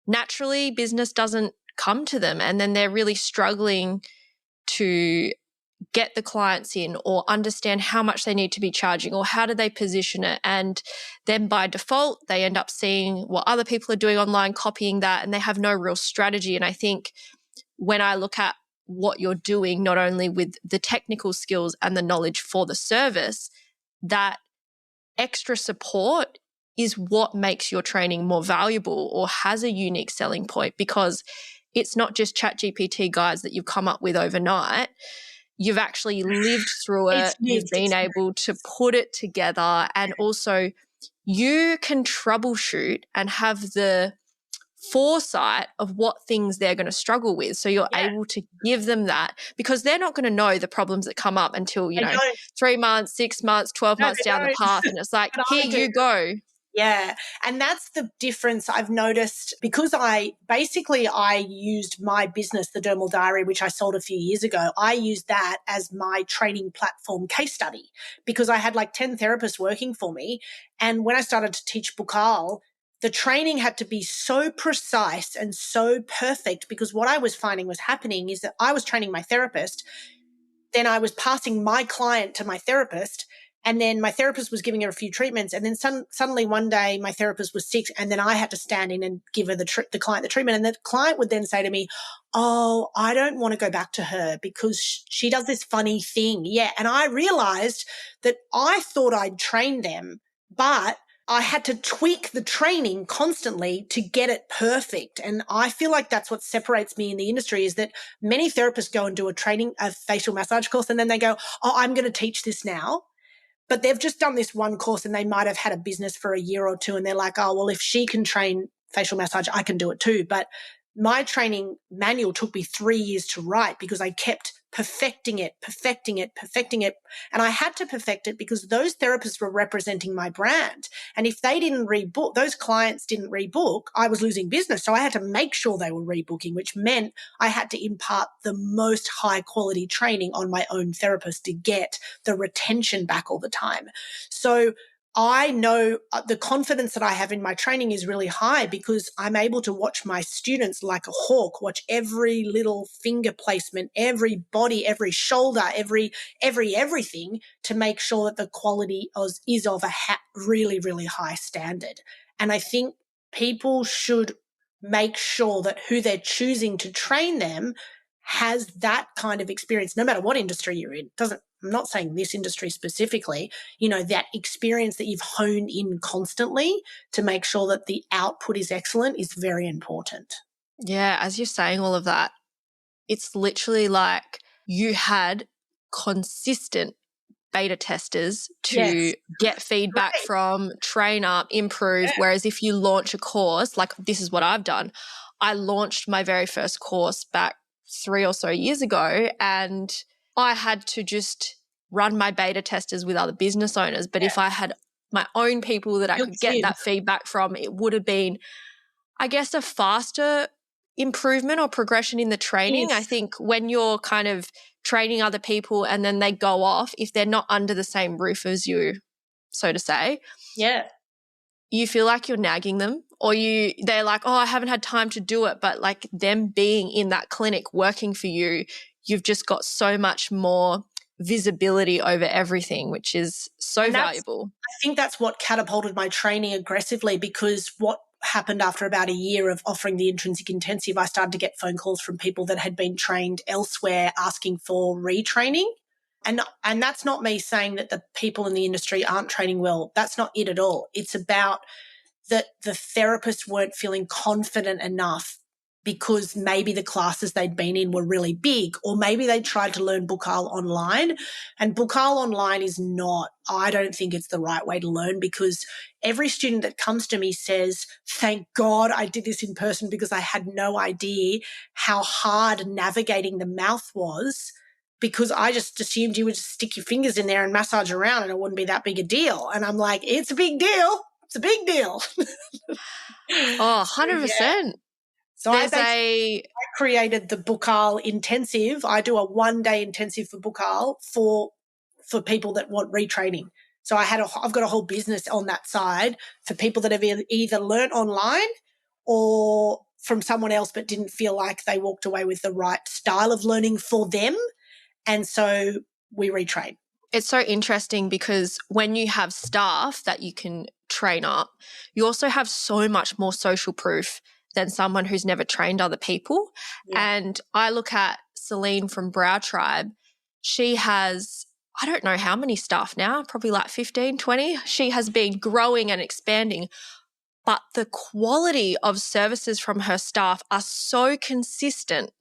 naturally business doesn't come to them, and then they're really struggling to get the clients in or understand how much they need to be charging or how do they position it. And then by default, they end up seeing what other people are doing online, copying that, and they have no real strategy. And I think when I look at what you're doing, not only with the technical skills and the knowledge for the service, that extra support is what makes your training more valuable or has a unique selling point, because it's not just ChatGPT guides that you've come up with overnight. You've actually lived through it. You've been able to put it together, and also you can troubleshoot and have the foresight of what things they're going to struggle with. So you're able to give them that, because they're not going to know the problems that come up until, 3 months, 6 months, 12 months down the path. And it's like, here you go. Yeah. And that's the difference I've noticed, because I used my business, the Dermal Diary, which I sold a few years ago. I used that as my training platform case study, because I had like 10 therapists working for me. And when I started to teach Bowral, the training had to be so precise and so perfect, because what I was finding was happening is that I was training my therapist, then I was passing my client to my therapist, and then my therapist was giving her a few treatments. And then suddenly one day my therapist was sick, and then I had to stand in and give her the client the treatment. And the client would then say to me, oh, I don't want to go back to her because she does this funny thing. Yeah. And I realized that I thought I'd trained them, but I had to tweak the training constantly to get it perfect. And I feel like that's what separates me in the industry, is that many therapists go and do a facial massage course, and then they go, oh, I'm going to teach this now. But they've just done this one course and they might have had a business for a year or two, and they're like, oh, well, if she can train facial massage, I can do it too. But my training manual took me 3 years to write, because I kept perfecting it. And I had to perfect it because those therapists were representing my brand. And if they didn't rebook, those clients didn't rebook, I was losing business. So I had to make sure they were rebooking, which meant I had to impart the most high quality training on my own therapist to get the retention back all the time. So I know the confidence that I have in my training is really high because I'm able to watch my students like a hawk, watch every little finger placement, every body, every shoulder, everything to make sure that the quality is of a really, really high standard. And I think people should make sure that who they're choosing to train them has that kind of experience, no matter what industry you're in. I'm not saying this industry specifically, that experience that you've honed in constantly to make sure that the output is excellent is very important. Yeah, as you're saying all of that, it's literally like you had consistent beta testers to get feedback from, train up, improve. Yeah. Whereas if you launch a course, like this is what I've done. I launched my very first course back 3 or so years ago, and I had to just run my beta testers with other business owners. But if I had my own people that I could get that feedback from, it would have been, I guess, a faster improvement or progression in the training. Yes. I think when you're kind of training other people and then they go off, if they're not under the same roof as you, so to say, you feel like you're nagging them, or they're like, oh, I haven't had time to do it. But like them being in that clinic working for you, you've just got so much more visibility over everything, which is so valuable. I think that's what catapulted my training aggressively, because what happened after about a year of offering the intrinsic intensive, I started to get phone calls from people that had been trained elsewhere asking for retraining. And that's not me saying that the people in the industry aren't training well. That's not it at all. It's about that the therapists weren't feeling confident enough because maybe the classes they'd been in were really big, or maybe they tried to learn Bowral online. And Bowral online is not, I don't think it's the right way to learn, because every student that comes to me says, thank God I did this in person because I had no idea how hard navigating the mouth was, because I just assumed you would just stick your fingers in there and massage around and it wouldn't be that big a deal. And I'm like, it's a big deal. It's a big deal. Oh, 100%. So I created the Bowral intensive. I do a 1-day intensive for Bowral for people that want retraining. So I've got a whole business on that side for people that have either learnt online or from someone else but didn't feel like they walked away with the right style of learning for them. And so we retrain. It's so interesting because when you have staff that you can train up, you also have so much more social proof than someone who's never trained other people. Yeah. And I look at Celine from Brow Tribe. She has, I don't know how many staff now, probably like 15, 20. She has been growing and expanding, but the quality of services from her staff are so consistent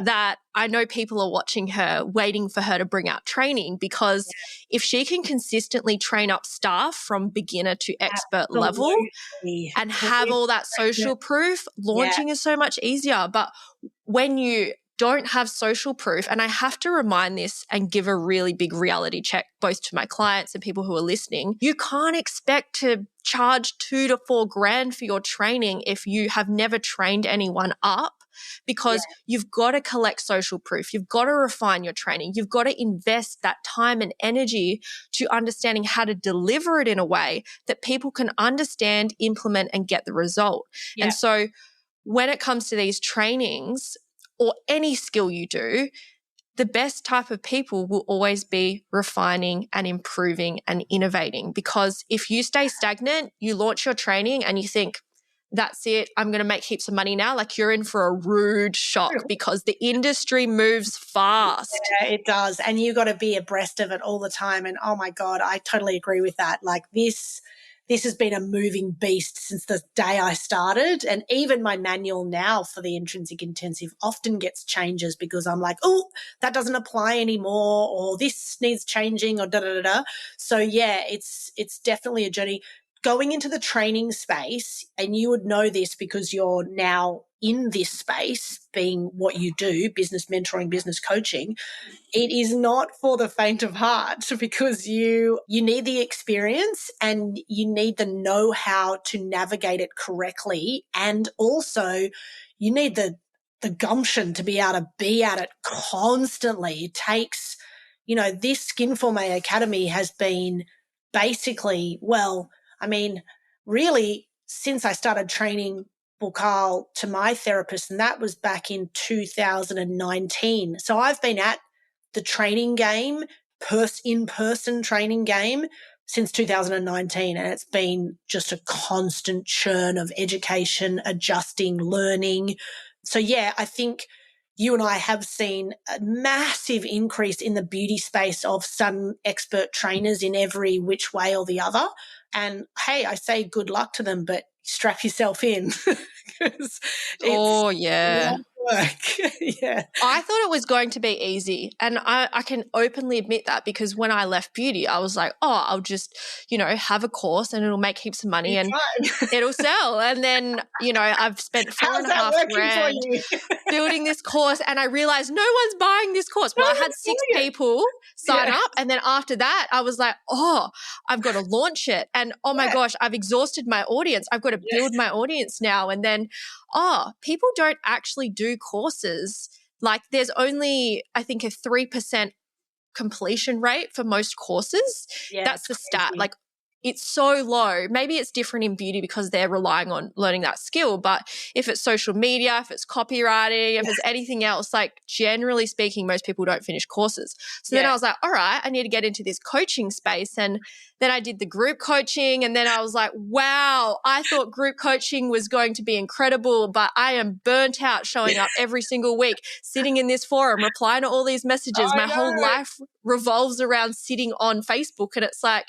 that I know people are watching her, waiting for her to bring out training, because if she can consistently train up staff from beginner to expert level and have all that social proof, launching is so much easier. But when you don't have social proof, and I have to remind this and give a really big reality check both to my clients and people who are listening, you can't expect to charge $2,000 to $4,000 for your training if you have never trained anyone up. Because you've got to collect social proof. You've got to refine your training. You've got to invest that time and energy to understanding how to deliver it in a way that people can understand, implement, and get the result. Yeah. And so when it comes to these trainings or any skill you do, the best type of people will always be refining and improving and innovating. Because if you stay stagnant, you launch your training and you think, that's it, I'm going to make heaps of money now, like you're in for a rude shock, because the industry moves fast. Yeah, it does. And you got to be abreast of it all the time. And oh my God, I totally agree with that. Like this has been a moving beast since the day I started. And even my manual now for the intrinsic intensive often gets changes because I'm like, oh, that doesn't apply anymore, or this needs changing, or da-da-da-da. So yeah, it's definitely a journey. Going into the training space, and you would know this because you're now in this space, being what you do, business mentoring, business coaching, it is not for the faint of heart, because you need the experience and you need the know-how to navigate it correctly. And also you need the gumption to be able to be at it constantly. It takes, this Skinformé Academy has been basically, well, I mean, really, since I started training Bowral to my therapist, and that was back in 2019. So I've been at the training game, in-person training game, since 2019, and it's been just a constant churn of education, adjusting, learning. So yeah, I think you and I have seen a massive increase in the beauty space of some expert trainers in every which way or the other. And hey, I say good luck to them, but strap yourself in because it's Oh, yeah. work. Yeah. I thought it was going to be easy. And I can openly admit that, because when I left beauty, I was like, oh, I'll just, have a course and it'll make heaps of money and it'll sell. And then, I've spent four How's and a that half working for grand you? building this course, and I realized no one's buying this course. Well, I had 6 people sign Yeah. up, and then after that I was like, oh, I've got to launch it. And oh my gosh, I've exhausted my audience. I've got to build my audience now. And then, people don't actually do courses. Like, there's only, I think, a 3% completion rate for most courses. Yeah, That's it's the stat. crazy. Like, it's so low. Maybe it's different in beauty because they're relying on learning that skill. But if it's social media, if it's copywriting, if it's anything else, like, generally speaking, most people don't finish courses. So then I was like, all right, I need to get into this coaching space. And then I did the group coaching. And then I was like, wow, I thought group coaching was going to be incredible, but I am burnt out showing up every single week, sitting in this forum, replying to all these messages. My whole life revolves around sitting on Facebook. And it's like,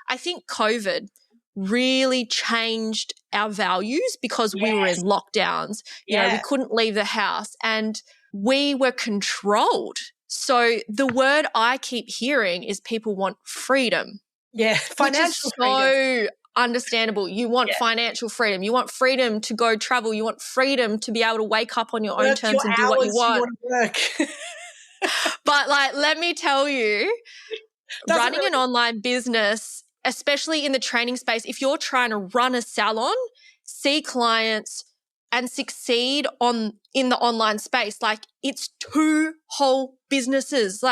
I think COVID really changed our values because we were in lockdowns. We couldn't leave the house and we were controlled. So the word I keep hearing is people want freedom. Yeah, financial which is so freedom. Understandable. You want financial freedom. You want freedom to go travel. You want freedom to be able to wake up on your own terms and do what you want. You want to work. But let me tell you, running an online business, especially in the training space, if you're trying to run a salon, see clients and succeed in the online space, it's 2 whole businesses.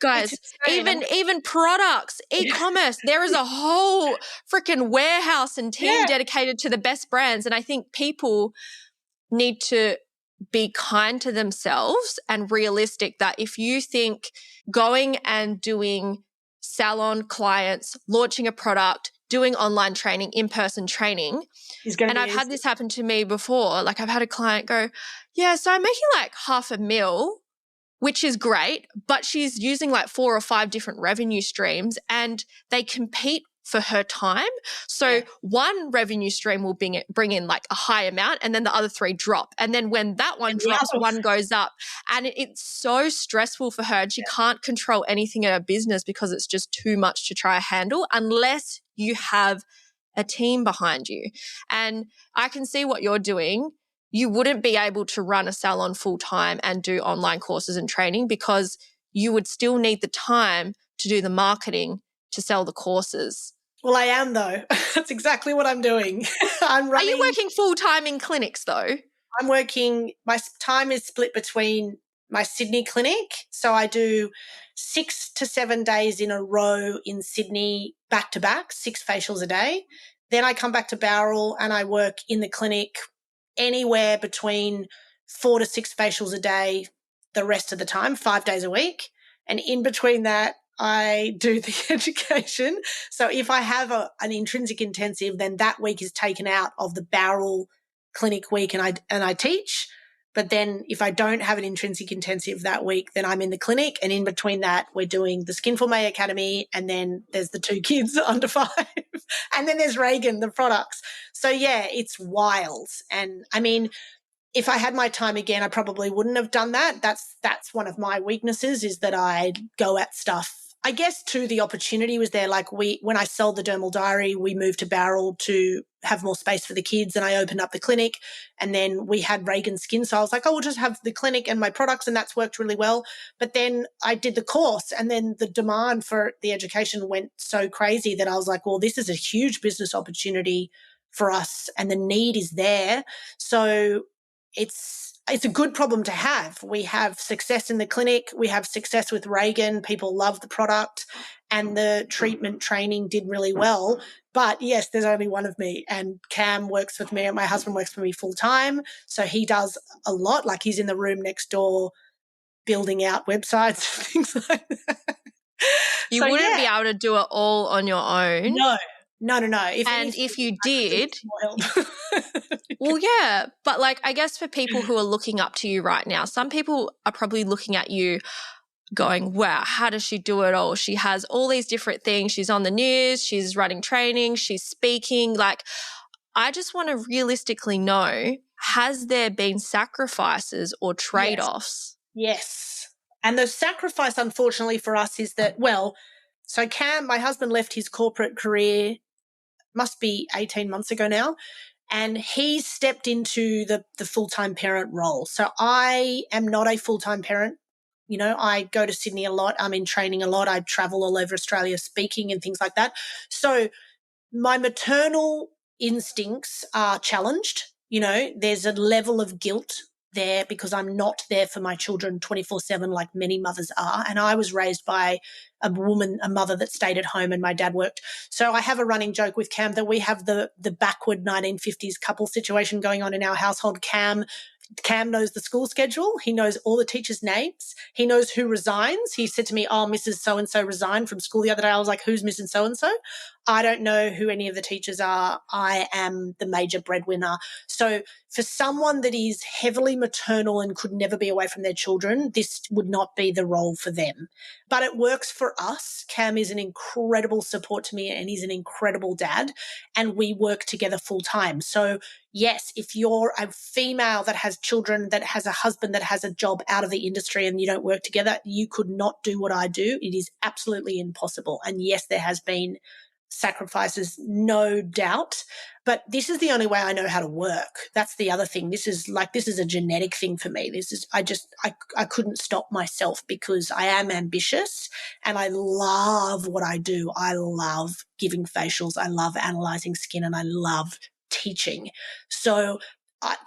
Guys, even products, e-commerce, there is a whole freaking warehouse and team dedicated to the best brands. And I think people need to be kind to themselves and realistic that if you think going and doing salon clients, launching a product, doing online training, in-person training, and I've had this happen to me before. I've had a client go, yeah, so I'm making $500,000, which is great, but she's using 4 or 5 different revenue streams and they compete for her time. So one revenue stream will bring in a high amount and then the other 3 drop. And then when that one drops, one goes up. And it's so stressful for her and she can't control anything in her business because it's just too much to try to handle unless you have a team behind you. And I can see what you're doing. You wouldn't be able to run a salon full time and do online courses and training because you would still need the time to do the marketing to sell the courses. Well, I am though. That's exactly what I'm doing. Are you working full time in clinics though? I'm working, my time is split between my Sydney clinic. So I do 6 to 7 days in a row in Sydney, back to back, 6 facials a day. Then I come back to Bowral and I work in the clinic anywhere between 4 to 6 facials a day the rest of the time, 5 days a week. And in between that, I do the education. So if I have an intrinsic intensive, then that week is taken out of the Bowral clinic week and I teach. But then if I don't have an intrinsic intensive that week, then I'm in the clinic. And in between that, we're doing the Skinformé Academy. And then there's the 2 kids under 5. And then there's Ragan, the products. So yeah, it's wild. And I mean, if I had my time again, I probably wouldn't have done that. That's one of my weaknesses is that I go at stuff. I guess too, the opportunity was there. When I sold the Dermal Diary, we moved to Bowral to have more space for the kids and I opened up the clinic and then we had Ragan Skin. So I was like, we'll just have the clinic and my products and that's worked really well. But then I did the course and then the demand for the education went so crazy that I was like, well, this is a huge business opportunity for us and the need is there. So it's a good problem to have. We have success in the clinic. We have success with Ragan. People love the product, and the treatment training did really well. But yes, there's only one of me, and Cam works with me, and my husband works for me full time. So he does a lot. Like, he's in the room next door building out websites, things like that. You wouldn't be able to do it all on your own. No. If you did, well, yeah. But like, I guess for people who are looking up to you right now, some people are probably looking at you going, wow, how does she do it all? She has all these different things. She's on the news, she's running training, she's speaking. Like, I just want to realistically know, has there been sacrifices or trade-offs? Yes. And the sacrifice, unfortunately, for us is that, so Cam, my husband, left his corporate career, must be 18 months ago now, and he stepped into the full-time parent role. So I am not a full-time parent. You know, I go to Sydney a lot. I'm in training a lot. I travel all over Australia speaking and things like that. So my maternal instincts are challenged. You know, there's a level of guilt there because I'm not there for my children 24/7 like many mothers are. And I was raised by a mother that stayed at home, and my dad worked. So I have a running joke with Cam that we have the backward 1950s couple situation going on in our household. Cam knows the school schedule. He knows all the teachers' names. He knows who resigns. He said to me, oh, Mrs. So-and-so resigned from school the other day. I was like, who's Mrs. So-and-so? I don't know who any of the teachers are. I am the major breadwinner. So for someone that is heavily maternal and could never be away from their children, this would not be the role for them. But it works for us. Cam is an incredible support to me, and he's an incredible dad, and we work together full time. So yes, if you're a female that has children, that has a husband that has a job out of the industry, and you don't work together, you could not do what I do. It is absolutely impossible. And yes, there has been sacrifices, no doubt, but this is the only way I know how to work. That's the other thing. This is a genetic thing for me. I couldn't stop myself because I am ambitious and I love what I do. I love giving facials. I love analyzing skin, and I love teaching. So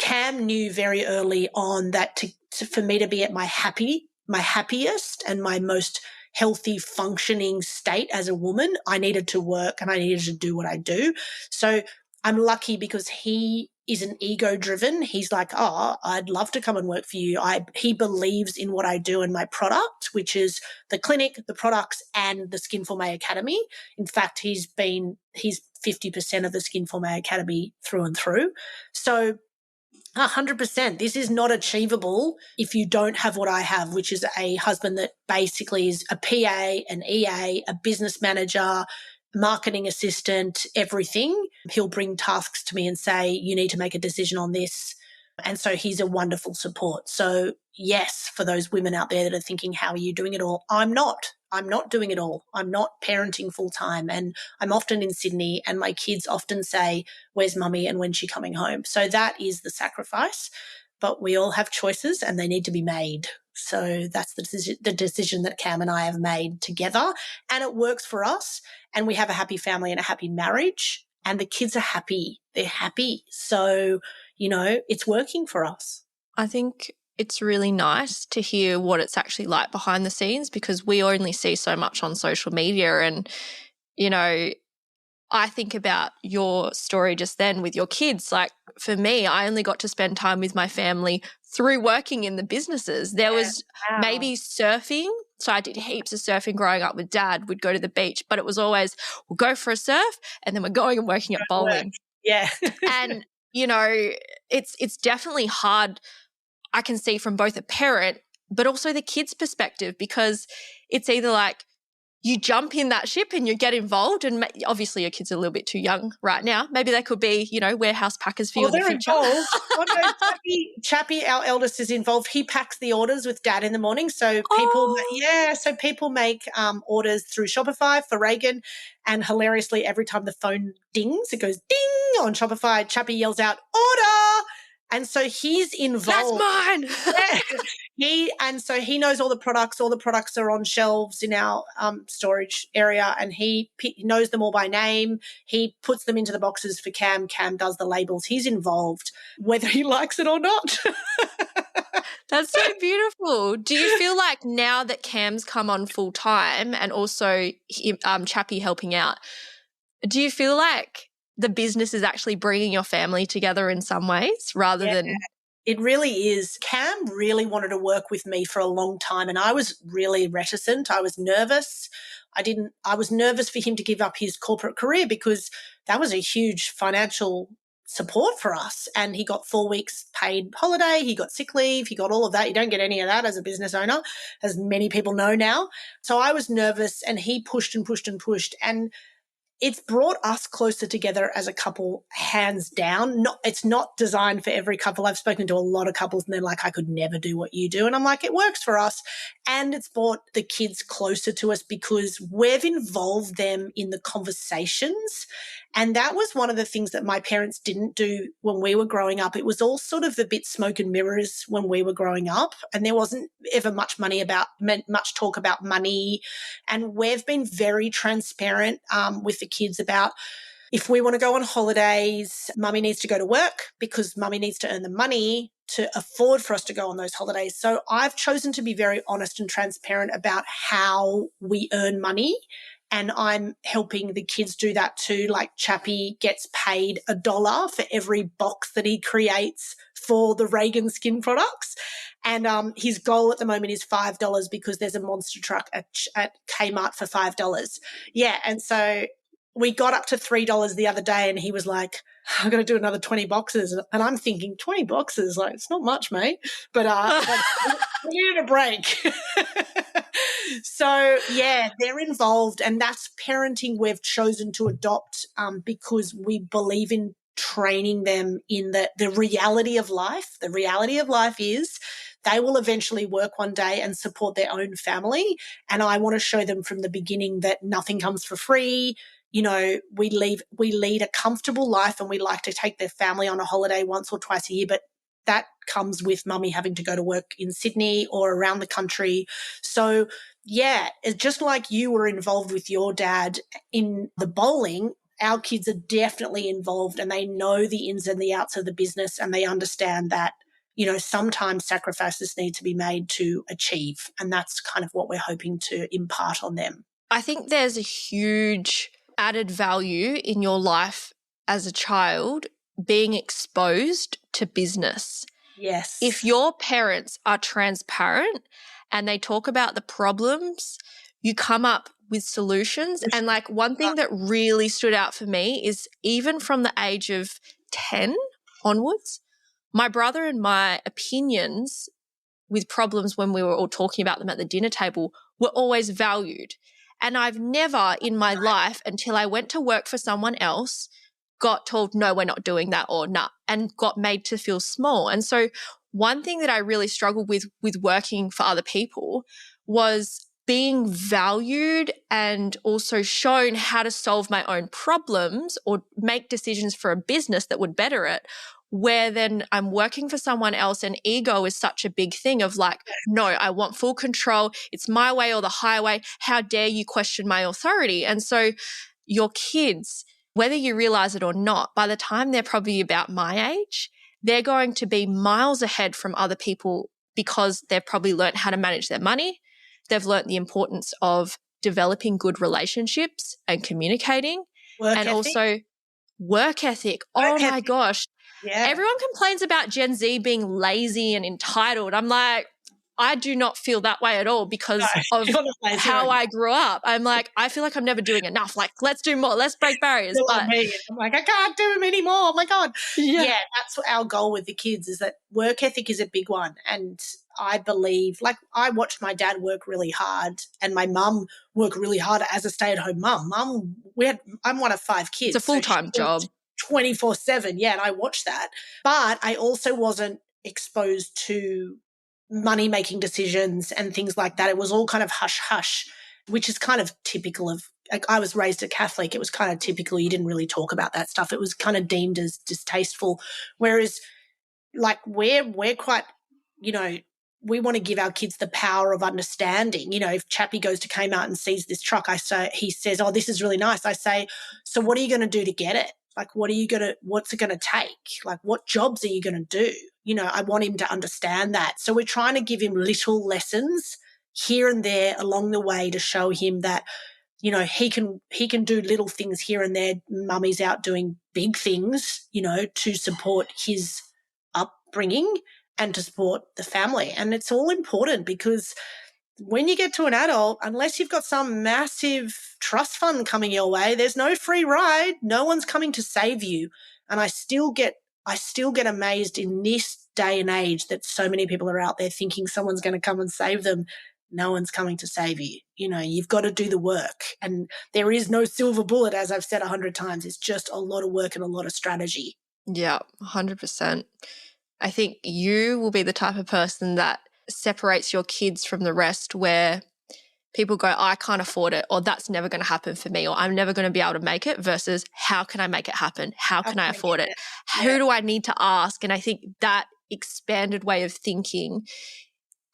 Cam knew very early on that for me to be at my happiest and my most healthy, functioning state as a woman, I needed to work and I needed to do what I do. So I'm lucky because he isn't ego-driven. He's like, oh, I'd love to come and work for you. He believes in what I do and my product, which is the clinic, the products, and the Skinformé Academy. In fact, he's 50% of the Skinformé Academy through and through. So 100%. This is not achievable if you don't have what I have, which is a husband that basically is a PA, an EA, a business manager, marketing assistant, everything. He'll bring tasks to me and say, you need to make a decision on this. And so he's a wonderful support. So yes, for those women out there that are thinking, how are you doing it all? I'm not doing it all. I'm not parenting full time, and I'm often in Sydney, and my kids often say, where's mummy and when's she coming home? So that is the sacrifice, but we all have choices and they need to be made. So that's the decision that Cam and I have made together, and it works for us, and we have a happy family and a happy marriage, and the kids are happy. They're happy. So, you know, it's working for us. I think it's really nice to hear what it's actually like behind the scenes, because we only see so much on social media. And, you know, I think about your story just then with your kids. Like, for me, I only got to spend time with my family through working in the businesses. There was maybe surfing. So I did heaps of surfing growing up with Dad. We'd go to the beach, but it was always, we'll go for a surf and then we're going and working at bowling. Yeah. And, you know, it's definitely hard, I can see, from both a parent but also the kids' perspective, because it's either like you jump in that ship and you get involved, and obviously your kids are a little bit too young right now. Maybe they could be, you know, warehouse packers for you in the future. Involved. Chappie, our eldest, is involved. He packs the orders with Dad in the morning. So people make orders through Shopify for Ragan, and hilariously, every time the phone dings, it goes ding on Shopify. Chappie yells out, "Order!" And so he's involved. That's mine. So he knows all the products. All the products are on shelves in our storage area, and he knows them all by name. He puts them into the boxes for Cam. Cam does the labels. He's involved, whether he likes it or not. That's so beautiful. Do you feel like now that Cam's come on full time and also Chappie helping out, do you feel like the business is actually bringing your family together in some ways rather than... It really is. Cam really wanted to work with me for a long time, and I was really reticent. I was nervous. I was nervous for him to give up his corporate career because that was a huge financial support for us. And he got 4 weeks paid holiday. He got sick leave. He got all of that. You don't get any of that as a business owner, as many people know now. So I was nervous, and he pushed and pushed and pushed. And it's brought us closer together as a couple, hands down. It's not designed for every couple. I've spoken to a lot of couples and they're like, I could never do what you do. And I'm like, it works for us. And it's brought the kids closer to us because we've involved them in the conversations. And that was one of the things that my parents didn't do when we were growing up. It was all sort of a bit smoke and mirrors when we were growing up. And there wasn't ever much talk about money. And we've been very transparent with the kids about, if we want to go on holidays, mummy needs to go to work because mummy needs to earn the money to afford for us to go on those holidays. So I've chosen to be very honest and transparent about how we earn money. And I'm helping the kids do that too. Like Chappie gets paid $1 for every box that he creates for the Ragan Skin products. And his goal at the moment is $5 because there's a monster truck at Kmart for $5. Yeah. And so we got up to $3 the other day, and he was like, I've got to do another 20 boxes. And I'm thinking, 20 boxes? Like, it's not much, mate. But we needed a break. So, yeah, they're involved, and that's parenting we've chosen to adopt because we believe in training them in the reality of life. The reality of life is they will eventually work one day and support their own family, and I want to show them from the beginning that nothing comes for free. You know, we lead a comfortable life, and we like to take their family on a holiday once or twice a year, but that comes with mummy having to go to work in Sydney or around the country. So, yeah, it's just like you were involved with your dad in the bowling, our kids are definitely involved, and they know the ins and the outs of the business, and they understand that, you know, sometimes sacrifices need to be made to achieve. And that's kind of what we're hoping to impart on them. I think there's a huge added value in your life as a child being exposed to business. Yes. If your parents are transparent and they talk about the problems, you come up with solutions. And like one thing that really stood out for me is even from the age of 10 onwards, my brother and my opinions with problems when we were all talking about them at the dinner table were always valued. And I've never in my life, until I went to work for someone else, got told, no, we're not doing that, or nah, and got made to feel small. And so one thing that I really struggled with working for other people was being valued and also shown how to solve my own problems or make decisions for a business that would better it, where then I'm working for someone else and ego is such a big thing of like, no, I want full control. It's my way or the highway. How dare you question my authority? And so your kids, whether you realize it or not, by the time they're probably about my age, they're going to be miles ahead from other people because they've probably learned how to manage their money. They've learned the importance of developing good relationships and communicating. Also work ethic. My gosh. Yeah. Everyone complains about Gen Z being lazy and entitled. I'm like, I do not feel that way at all because of how I grew up. I'm like, I feel like I'm never doing enough. Like, let's do more. Let's break barriers. But I'm like, I can't do them anymore. Oh, my God. Yeah, that's our goal with the kids, is that work ethic is a big one. And I believe, like, I watched my dad work really hard and my mum work really hard as a stay-at-home mum. I'm one of 5 kids. It's a full-time job. 24/7, yeah, and I watched that. But I also wasn't exposed to money-making decisions and things like that. It was all kind of hush-hush, which is kind of typical of, like, I was raised a Catholic. It was kind of typical. You didn't really talk about that stuff. It was kind of deemed as distasteful. Whereas, like, we're quite, you know, we want to give our kids the power of understanding. You know, if Chappie goes to Kmart and sees this truck, he says, oh, this is really nice. I say, so what are you going to do to get it? Like, what's it going to take? Like, what jobs are you going to do? You know, I want him to understand that. So we're trying to give him little lessons here and there along the way to show him that, you know, he can do little things here and there. Mummy's out doing big things, you know, to support his upbringing and to support the family. And it's all important because when you get to an adult, unless you've got some massive trust fund coming your way, there's no free ride. No one's coming to save you. And I still get amazed in this day and age that so many people are out there thinking someone's going to come and save them. No one's coming to save you. You know, you've got to do the work. And there is no silver bullet, as I've said 100 times. It's just a lot of work and a lot of strategy. Yeah, 100%. I think you will be the type of person that separates your kids from the rest, where people go, I can't afford it, or that's never going to happen for me, or I'm never going to be able to make it, versus how can I make it happen? How can I afford it? Who do I need to ask? And I think that expanded way of thinking,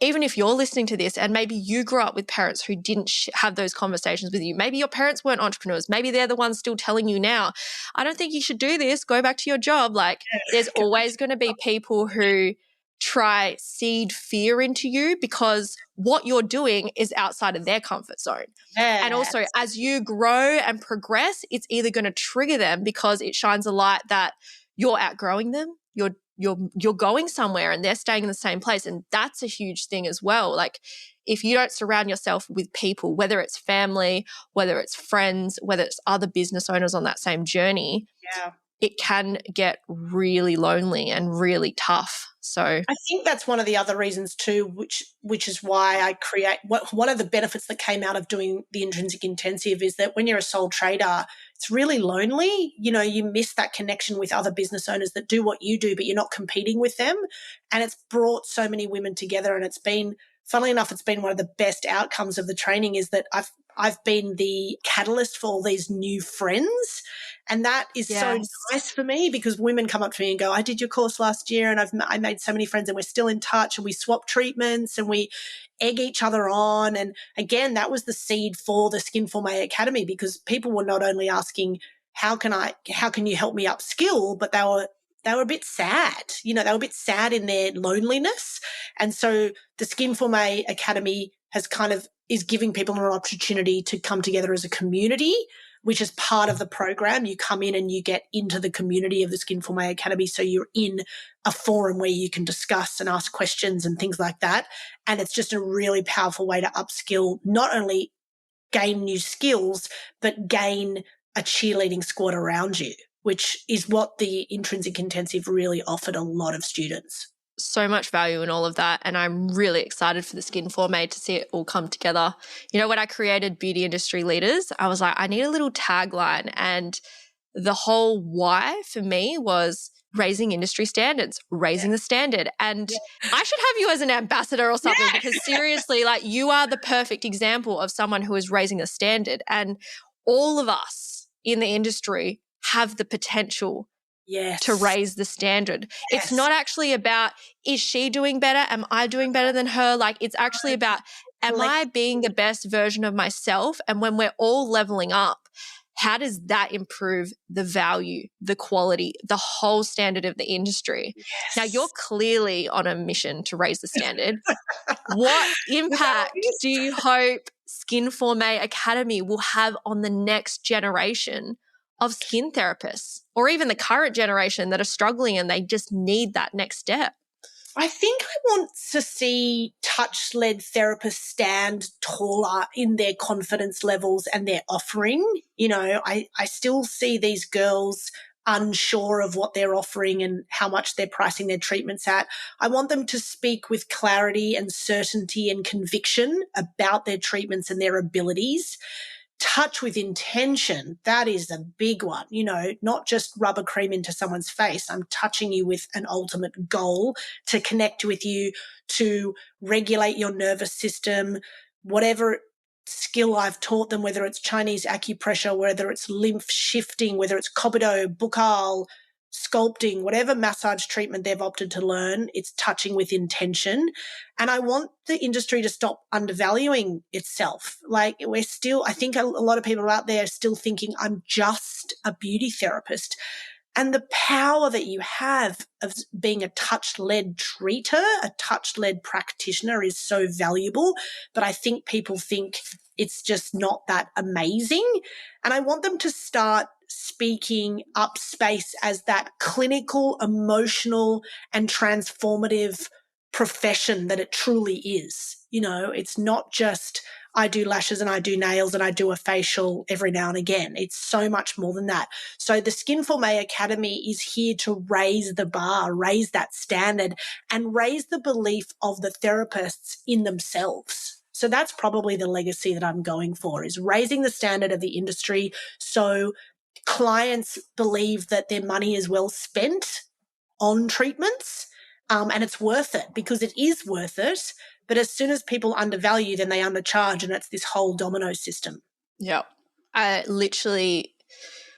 even if you're listening to this and maybe you grew up with parents who didn't have those conversations with you, maybe your parents weren't entrepreneurs, maybe they're the ones still telling you now, I don't think you should do this, go back to your job. Like, there's always going to be people who try seed fear into you because what you're doing is outside of their comfort zone. Yes. And also, as you grow and progress, it's either going to trigger them because it shines a light that you're outgrowing them, you're going somewhere and they're staying in the same place. And that's a huge thing as well. Like, if you don't surround yourself with people, whether it's family, whether it's friends, whether it's other business owners on that same journey, it can get really lonely and really tough. So I think that's one of the other reasons too, which is why I create one of the benefits that came out of doing the Intrinsic Intensive is that when you're a sole trader, it's really lonely. You know, you miss that connection with other business owners that do what you do, but you're not competing with them. And it's brought so many women together. And it's been, funnily enough, it's been one of the best outcomes of the training is that I've been the catalyst for all these new friends. And that is so nice for me because women come up to me and go, I did your course last year and I made so many friends and we're still in touch and we swap treatments and we egg each other on. And again, that was the seed for the Skinformé Academy because people were not only asking, how can you help me upskill, but they were a bit sad. You know, they were a bit sad in their loneliness. And so the Skinformé Academy is giving people an opportunity to come together as a community, which is part of the program. You come in and you get into the community of the Skinformé Academy. So you're in a forum where you can discuss and ask questions and things like that. And it's just a really powerful way to upskill, not only gain new skills, but gain a cheerleading squad around you, which is what the Intrinsic Intensive really offered a lot of students. So much value in all of that. And I'm really excited for the Skinformé to see it all come together. You know, when I created Beauty Industry Leaders, I was like, I need a little tagline. And the whole why for me was raising industry standards, raising the standard. And I should have you as an ambassador or something because seriously, like, you are the perfect example of someone who is raising the standard. And all of us in the industry have the potential to raise the standard. It's not actually about, is she doing better? Am I doing better than her? Like, it's actually about, am I being the best version of myself? And when we're all leveling up, how does that improve the value, the quality, the whole standard of the industry? Yes. Now, you're clearly on a mission to raise the standard. What impact do you hope Skinformé Academy will have on the next generation of skin therapists, or even the current generation that are struggling and they just need that next step? I think I want to see touch-led therapists stand taller in their confidence levels and their offering. You know, I still see these girls unsure of what they're offering and how much they're pricing their treatments at. I want them to speak with clarity and certainty and conviction about their treatments and their abilities. Touch with intention, that is a big one, you know, not just rubber cream into someone's face. I'm touching you with an ultimate goal to connect with you, to regulate your nervous system, whatever skill I've taught them, whether it's Chinese acupressure, whether it's lymph shifting, whether it's Kobudo, Bukal, sculpting, whatever massage treatment they've opted to learn, it's touching with intention. And I want the industry to stop undervaluing itself. Like we're still, I think a lot of people out there are still thinking I'm just a beauty therapist. And the power that you have of being a touch-led treater, a touch-led practitioner is so valuable. But I think people think it's just not that amazing. And I want them to start speaking up space as that clinical, emotional, and transformative profession that it truly is. You know, it's not just I do lashes and I do nails and I do a facial every now and again. It's so much more than that. So the Skinformé Academy is here to raise the bar, raise that standard, and raise the belief of the therapists in themselves. So that's probably the legacy that I'm going for, is raising the standard of the industry so clients believe that their money is well spent on treatments, and it's worth it, because it is worth it. But as soon as people undervalue, then they undercharge, and it's this whole domino system. Yeah. I literally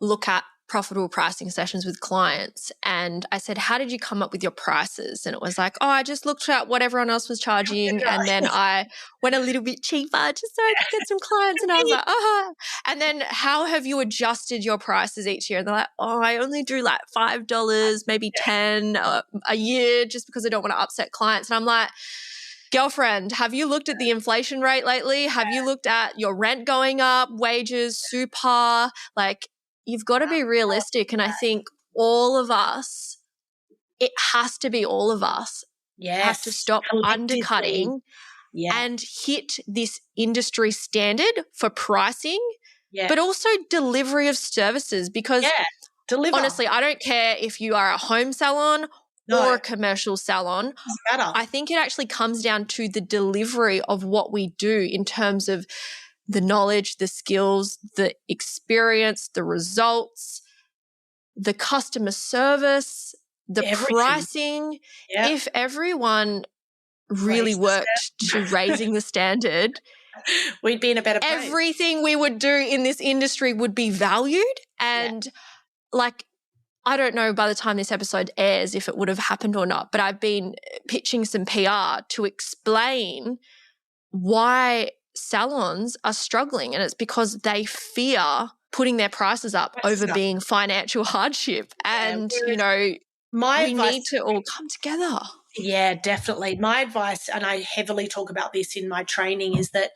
look at profitable pricing sessions with clients and I said, how did you come up with your prices? And it was like, oh, I just looked at what everyone else was charging and then I went a little bit cheaper just so I could get some clients. And I was like, And then how have you adjusted your prices each year? And they're like, oh, I only do like $5, maybe 10 a year just because I don't want to upset clients. And I'm like, girlfriend, have you looked at the inflation rate lately? Have you looked at your rent going up, wages, super? Like, you've got to be realistic. And I think all of us, it has to be all of us, have to stop undercutting and hit this industry standard for pricing, but also delivery of services. Because honestly, I don't care if you are a home salon or a commercial salon. I think it actually comes down to the delivery of what we do in terms of the knowledge, the skills, the experience, the results, the customer service, the pricing. If everyone really worked to raising the standard, we'd be in a better place. Everything we would do in this industry would be valued. And like, I don't know by the time this episode airs if it would have happened or not, but I've been pitching some PR to explain why salons are struggling, and it's because they fear putting their prices up over being financial hardship. And, you know, we need to all come together. Yeah, definitely. My advice, and I heavily talk about this in my training, is that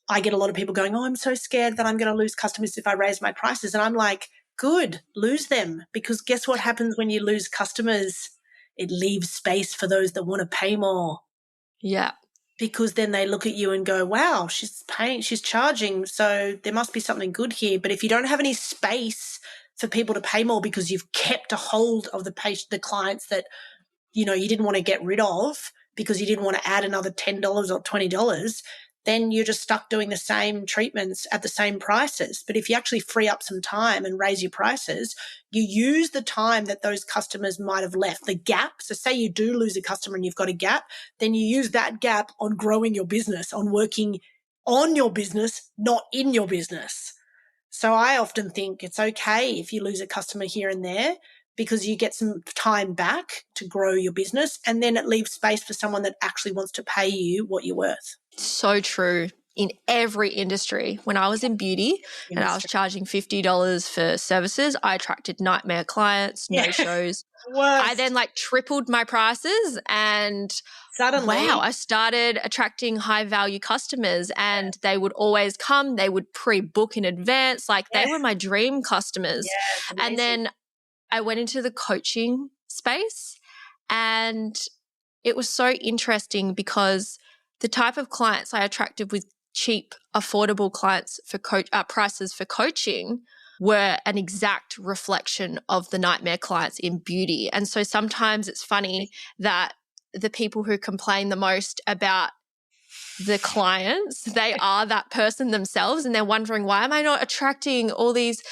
I get a lot of people going, oh, I'm so scared that I'm going to lose customers if I raise my prices. And I'm like, good, lose them, because guess what happens when you lose customers? It leaves space for those that want to pay more. Yeah. Because then they look at you and go, wow, she's paying, she's charging, so there must be something good here. But if you don't have any space for people to pay more because you've kept a hold of the clients that, you know, you didn't want to get rid of because you didn't want to add another $10 or $20, then you're just stuck doing the same treatments at the same prices. But if you actually free up some time and raise your prices, you use the time that those customers might have left, the gap. So say you do lose a customer and you've got a gap, then you use that gap on growing your business, on working on your business, not in your business. So I often think it's okay if you lose a customer here and there, because you get some time back to grow your business, and then it leaves space for someone that actually wants to pay you what you're worth. So true. In every industry. When I was in beauty and I was charging $50 for services, I attracted nightmare clients, no-shows. I then like tripled my prices, and suddenly, I started attracting high-value customers, and they would always come. They would pre-book in advance. Like they were my dream customers. And then I went into the coaching space, and it was so interesting because the type of clients I attracted with cheap, affordable clients for prices for coaching were an exact reflection of the nightmare clients in beauty. And so sometimes it's funny that the people who complain the most about the clients, they are that person themselves, and they're wondering, why am I not attracting all these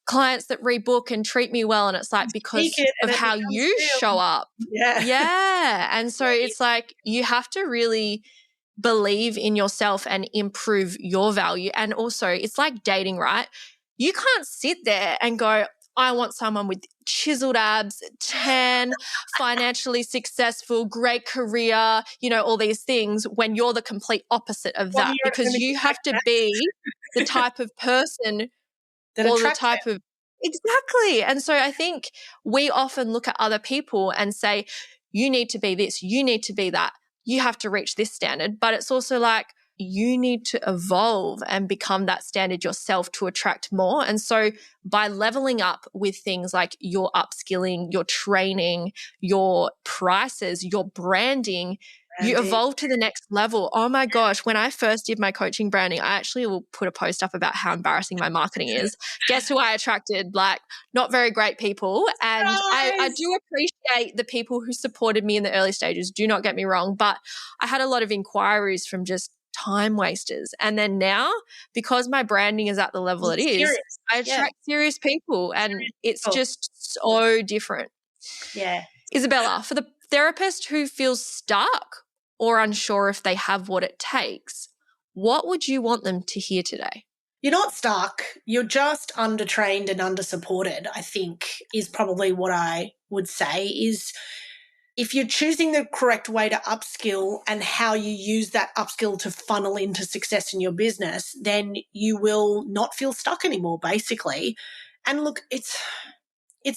clients that rebook and treat me well? And it's like, because of how you show up. Yeah. And so it's like, you have to really believe in yourself and improve your value. And also it's like dating, right? You can't sit there and go, I want someone with chiseled abs, tan, financially successful, great career, all these things, when you're the complete opposite of Well, that, you're because an you have exact to be the type of person that or the attracts type of exactly. And so I think we often look at other people and say, you need to be this, you need to be that, you have to reach this standard. But it's also like, you need to evolve and become that standard yourself to attract more. And so by leveling up with things like your upskilling, your training, your prices, your branding, you them. evolve to the next level. Oh my gosh, when I first did my coaching branding, I actually will put a post up about how embarrassing my marketing is. Guess who I attracted? Like, not very great people. And I Guys, do appreciate the people who supported me in the early stages. Do not get me wrong. But I had a lot of inquiries from just time wasters. And then now, because my branding is at the level it is, serious. I Yeah, attract serious people, and it's cool. just so different. Yeah. Isabella, for the therapist who feels stuck or unsure if they have what it takes, what would you want them to hear today? You're not stuck. You're just undertrained and undersupported, I think, is probably what I would say. Is if you're choosing the correct way to upskill and how you use that upskill to funnel into success in your business, then you will not feel stuck anymore, basically. And look, it's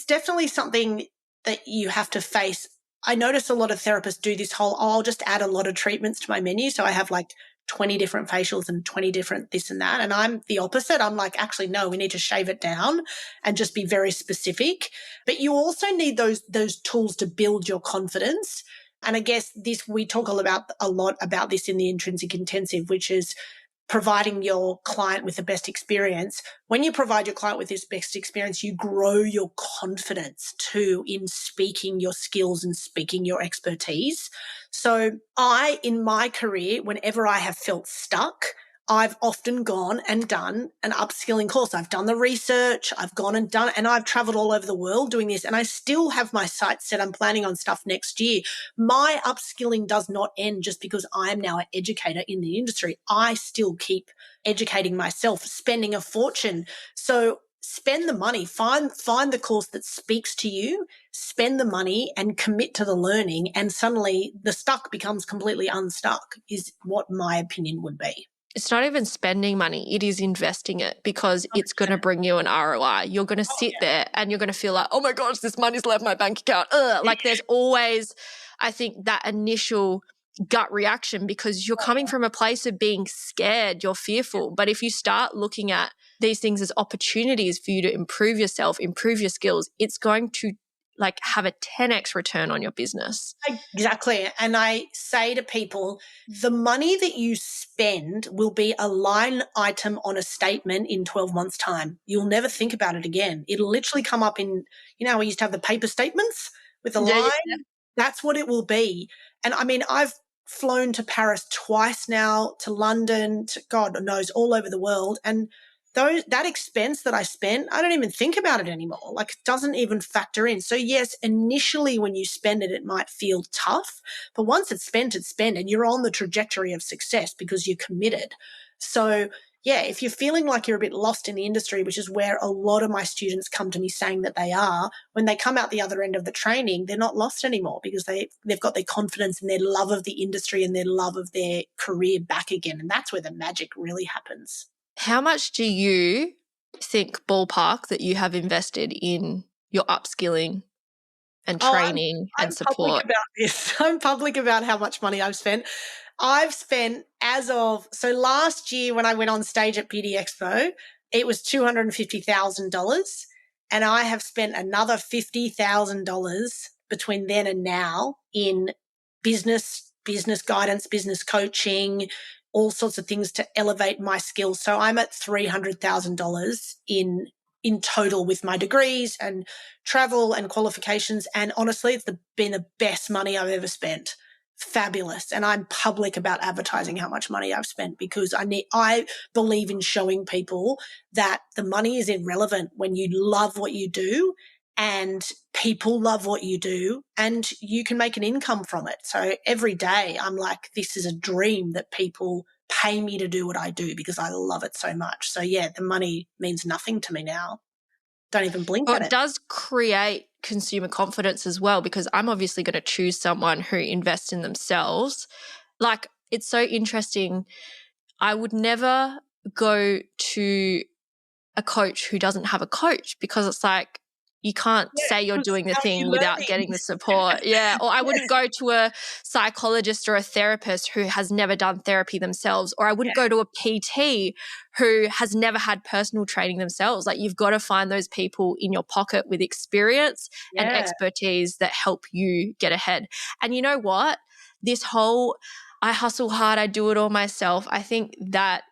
definitely something that you have to face. I notice a lot of therapists do this whole, oh, I'll just add a lot of treatments to my menu. So I have like 20 different facials and 20 different this and that. And I'm the opposite. I'm like, actually, no, we need to shave it down and just be very specific. But you also need those tools to build your confidence. And I guess we talk a lot about this in the intrinsic intensive, which is providing your client with the best experience. When you provide your client with this best experience, you grow your confidence too in speaking your skills and speaking your expertise. So in my career, whenever I have felt stuck, I've often gone and done an upskilling course. I've done the research, I've gone and done, and I've traveled all over the world doing this. And I still have my sights set. I'm planning on stuff next year. My upskilling does not end just because I am now an educator in the industry. I still keep educating myself, spending a fortune. So spend the money, find the course that speaks to you, spend the money and commit to the learning. And suddenly the stuck becomes completely unstuck, is what my opinion would be. It's not even spending money, it is investing it, because it's going to bring you an ROI. You're going to sit there and you're going to feel like, oh my gosh, this money's left my bank account. Like there's always, I think, that initial gut reaction because you're coming from a place of being scared, you're fearful. But if you start looking at these things as opportunities for you to improve yourself, improve your skills, it's going to like have a 10x return on your business. Exactly. And I say to people, the money that you spend will be a line item on a statement in 12 months' time. You'll never think about it again. It'll literally come up in, we used to have the paper statements with a line. Yeah. That's what it will be. And I mean, I've flown to Paris twice now, to London, to God knows, all over the world. And that expense that I spent, I don't even think about it anymore. Like it doesn't even factor in. So yes, initially when you spend it, it might feel tough, but once it's spent and you're on the trajectory of success because you're committed. So yeah, if you're feeling like you're a bit lost in the industry, which is where a lot of my students come to me saying that they are, when they come out the other end of the training, they're not lost anymore because they've got their confidence and their love of the industry and their love of their career back again. And that's where the magic really happens. How much do you think, ballpark, that you have invested in your upskilling and training and support? I'm public about this. I'm public about how much money I've spent. I've spent last year when I went on stage at Beauty Expo, it was $250,000, and I have spent another $50,000 between then and now in business guidance, business coaching, all sorts of things to elevate my skills. So I'm at $300,000 in total with my degrees and travel and qualifications. And honestly, it's been the best money I've ever spent. Fabulous. And I'm public about advertising how much money I've spent because I believe in showing people that the money is irrelevant when you love what you do and people love what you do and you can make an income from it. So every day I'm like, this is a dream that people pay me to do what I do because I love it so much. So yeah, the money means nothing to me now. don't even blink Well, at it it. does create consumer confidence as well, because I'm obviously going to choose someone who invests in themselves. Like, it's so interesting. I would never go to a coach who doesn't have a coach, because it's like, you can't Yeah, say you're 'cause doing the how are thing you without learning? getting the support. Yeah. Or I wouldn't go to a psychologist or a therapist who has never done therapy themselves, or I wouldn't go to a PT who has never had personal training themselves. Like, you've got to find those people in your pocket with experience and Yeah, expertise that help you get ahead. And you know what? This whole, I hustle hard, I do it all myself, I think that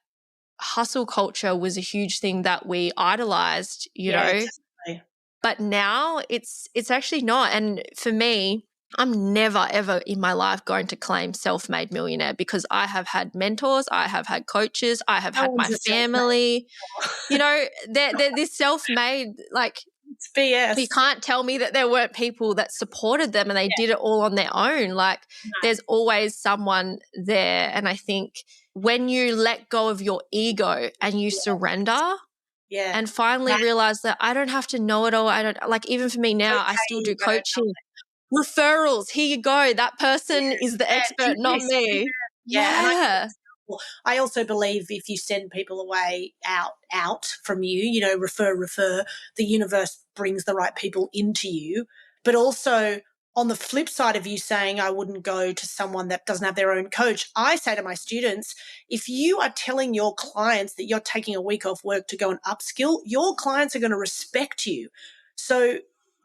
hustle culture was a huge thing that we idolized, yeah, definitely. but now it's actually not. And for me, I'm never ever in my life going to claim self-made millionaire, because I have had mentors, I have had coaches, I have No had my one's a self-made. family. You know, they're this self-made, like, It's BS. you can't tell me that there weren't people that supported them and they did it all on their own. Like, No. there's always someone there. And I think when you let go of your ego and you surrender Yeah. and finally That's realize that I don't have to know it all. I don't, like, even for me now, I okay still do if I don't know. coaching. Referrals, here you go. That person is the Yeah, expert, do not this. me. Yeah, and Yeah. I also believe if you send people away out from you, refer, the universe brings the right people into you. But also on the flip side of you saying I wouldn't go to someone that doesn't have their own coach, I say to my students, if you are telling your clients that you're taking a week off work to go and upskill, your clients are going to respect you. So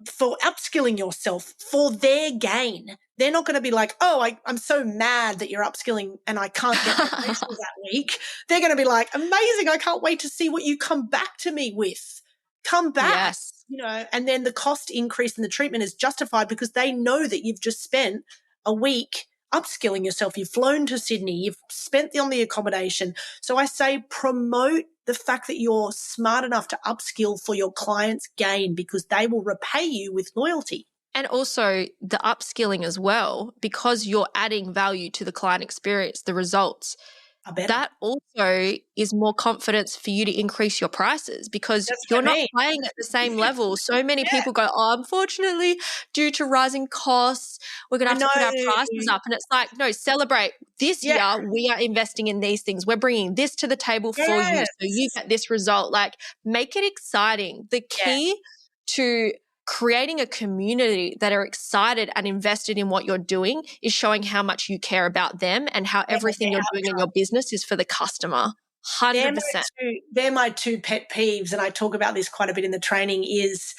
for upskilling yourself for their gain, they're not going to be like, oh, I'm so mad that you're upskilling and I can't get my facial that week. They're going to be like, amazing. I can't wait to see what you come back to me with. Come back, Yes. and then the cost increase in the treatment is justified because they know that you've just spent a week upskilling yourself. You've flown to Sydney. You've spent on the accommodation. So I say promote the fact that you're smart enough to upskill for your clients' gain, because they will repay you with loyalty. And also the upskilling as well, because you're adding value to the client experience, the results. Are better. That also is more confidence for you to increase your prices, because That's you're what I not mean. playing at the same level. So many Yeah, people go, oh, unfortunately, due to rising costs, we're going to I have to know. put our prices up. And it's like, no, celebrate. This Yeah. year, we are investing in these things. We're bringing this to the table for you. So you Yes. get this result. Like, make it exciting. The Yeah. key to creating a community that are excited and invested in what you're doing is showing how much you care about them and how everything you're doing in your business is for the customer. 100%. They're my two pet peeves, and I talk about this quite a bit in the training, is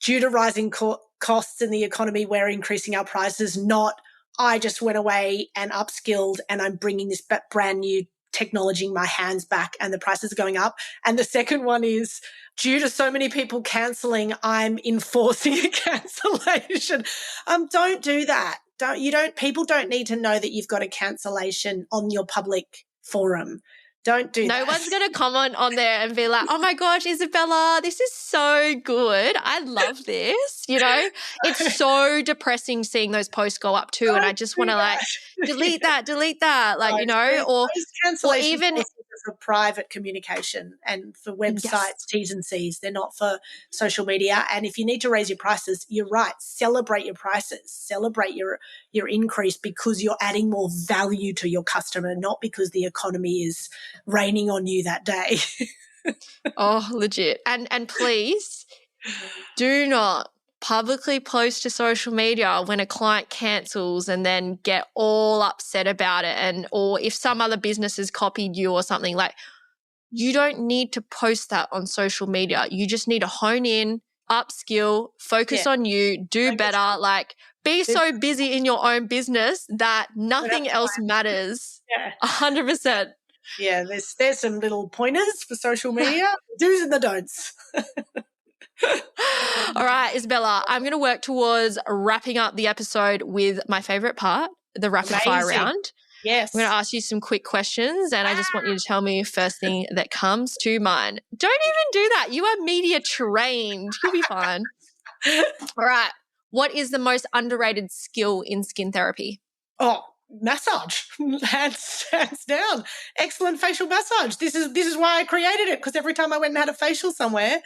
due to rising costs in the economy, we're increasing our prices, not I just went away and upskilled and I'm bringing this brand new technology in my hands back and the prices are going up. And the second one is due to so many people cancelling, I'm enforcing a cancellation. Don't do that. People don't need to know that you've got a cancellation on your public forum. Don't do No that. one's going to comment on there and be like, oh my gosh, Isabella, this is so good. I love this. It's so depressing seeing those posts go up too. And I Don't just do want to delete that, like, those or cancellation even, policies are for private communication and for yes. websites, T's and C's. They're not for social media. And if you need to raise your prices, you're right. Celebrate your prices. Celebrate your increase because you're adding more value to your customer, not because the economy is raining on you that day. Oh, legit. And please do not publicly post to social media when a client cancels and then get all upset about it, or if some other business has copied you or something. Like, you don't need to post that on social media. You just need to hone in, upskill, focus Yeah. on you, do better. Like, be so busy in your own business that nothing else matters. Yeah. 100%. Yeah, there's some little pointers for social media, do's and the don'ts. All right, Isabella, I'm going to work towards wrapping up the episode with my favorite part, the rapid fire Amazing. round. Yes. I'm going to ask you some quick questions, and I just want you to tell me first thing that comes to mind. Don't even do that. You are media trained. You'll be fine. All right. What is the most underrated skill in skin therapy? Oh, massage. hands down. Excellent facial massage. This is why I created it, because every time I went and had a facial somewhere,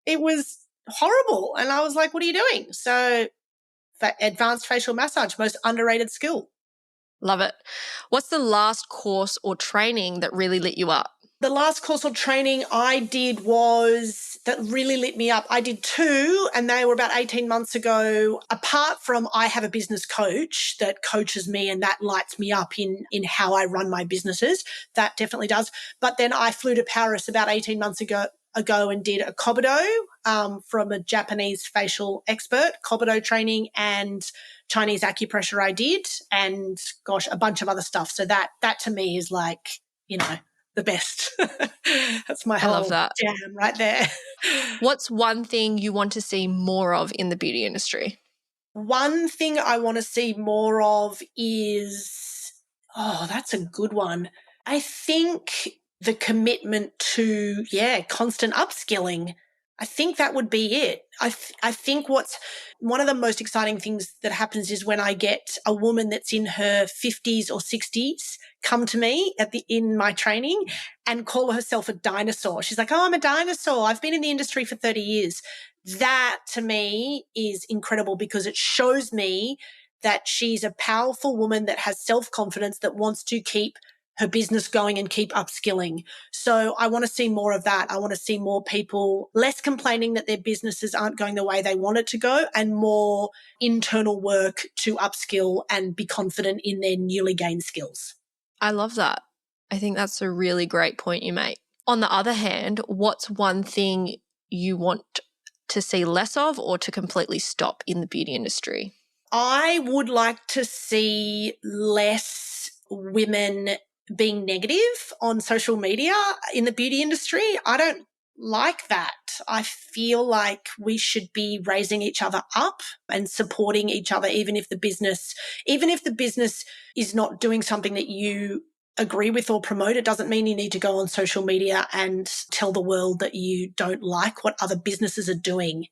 it was horrible. And I was like, what are you doing? So advanced facial massage, most underrated skill. Love it. What's the last course or training that really lit you up? The last course of training I did that really lit me up. I did two, and they were about 18 months ago. Apart from I have a business coach that coaches me, and that lights me up in how I run my businesses. That definitely does. But then I flew to Paris about 18 months ago and did a Kobudo from a Japanese facial expert, Kobudo training, and Chinese acupressure I did, and gosh, a bunch of other stuff. So that to me is like, the best. That's my I love whole that. jam right there. What's one thing you want to see more of in the beauty industry? One thing I want to see more of is, that's a good one. I think the commitment to, constant upskilling. I think that would be it. I think what's one of the most exciting things that happens is when I get a woman that's in her 50s or 60s come to me in my training and call herself a dinosaur. She's like, "Oh, I'm a dinosaur. I've been in the industry for 30 years." That to me is incredible because it shows me that she's a powerful woman that has self-confidence, that wants to keep her business going and keep upskilling. So I want to see more of that. I want to see more people less complaining that their businesses aren't going the way they want it to go, and more internal work to upskill and be confident in their newly gained skills. I love that. I think that's a really great point you make. On the other hand, what's one thing you want to see less of or to completely stop in the beauty industry? I would like to see less women being negative on social media in the beauty industry. I don't like that. I feel like we should be raising each other up and supporting each other, even if the business is not doing something that you agree with or promote. It doesn't mean you need to go on social media and tell the world that you don't like what other businesses are doing.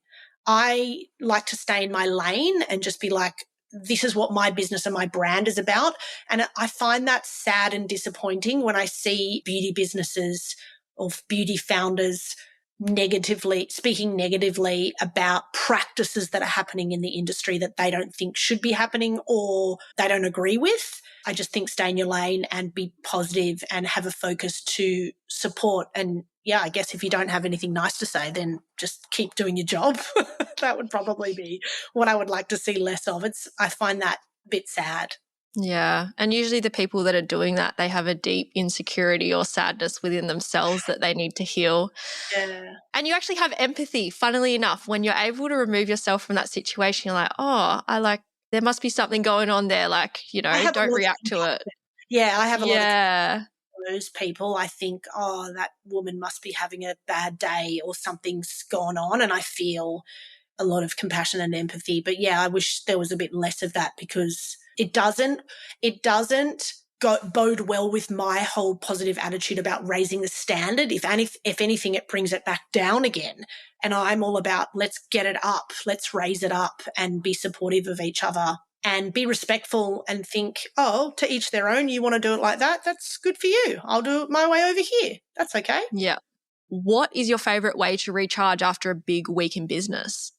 I like to stay in my lane and just be like, this is what my business and my brand is about. And I find that sad and disappointing when I see beauty businesses or beauty founders speaking negatively about practices that are happening in the industry that they don't think should be happening or they don't agree with. I just think stay in your lane and be positive and have a focus to support. And I guess if you don't have anything nice to say, then just keep doing your job. That would probably be what I would like to see less of. I find that a bit sad. Yeah. And usually the people that are doing that, they have a deep insecurity or sadness within themselves that they need to heal. Yeah. And you actually have empathy, funnily enough, when you're able to remove yourself from that situation. You're like, there must be something going on there. Like, don't react to it. Yeah, I have a lot of those people. I think, that woman must be having a bad day or something's gone on, and I feel a lot of compassion and empathy. But I wish there was a bit less of that because it doesn't bode well with my whole positive attitude about raising the standard. If anything, it brings it back down again. And I'm all about let's get it up, let's raise it up and be supportive of each other and be respectful and think, to each their own. You want to do it like that? That's good for you. I'll do it my way over here. That's okay. Yeah. What is your favorite way to recharge after a big week in business?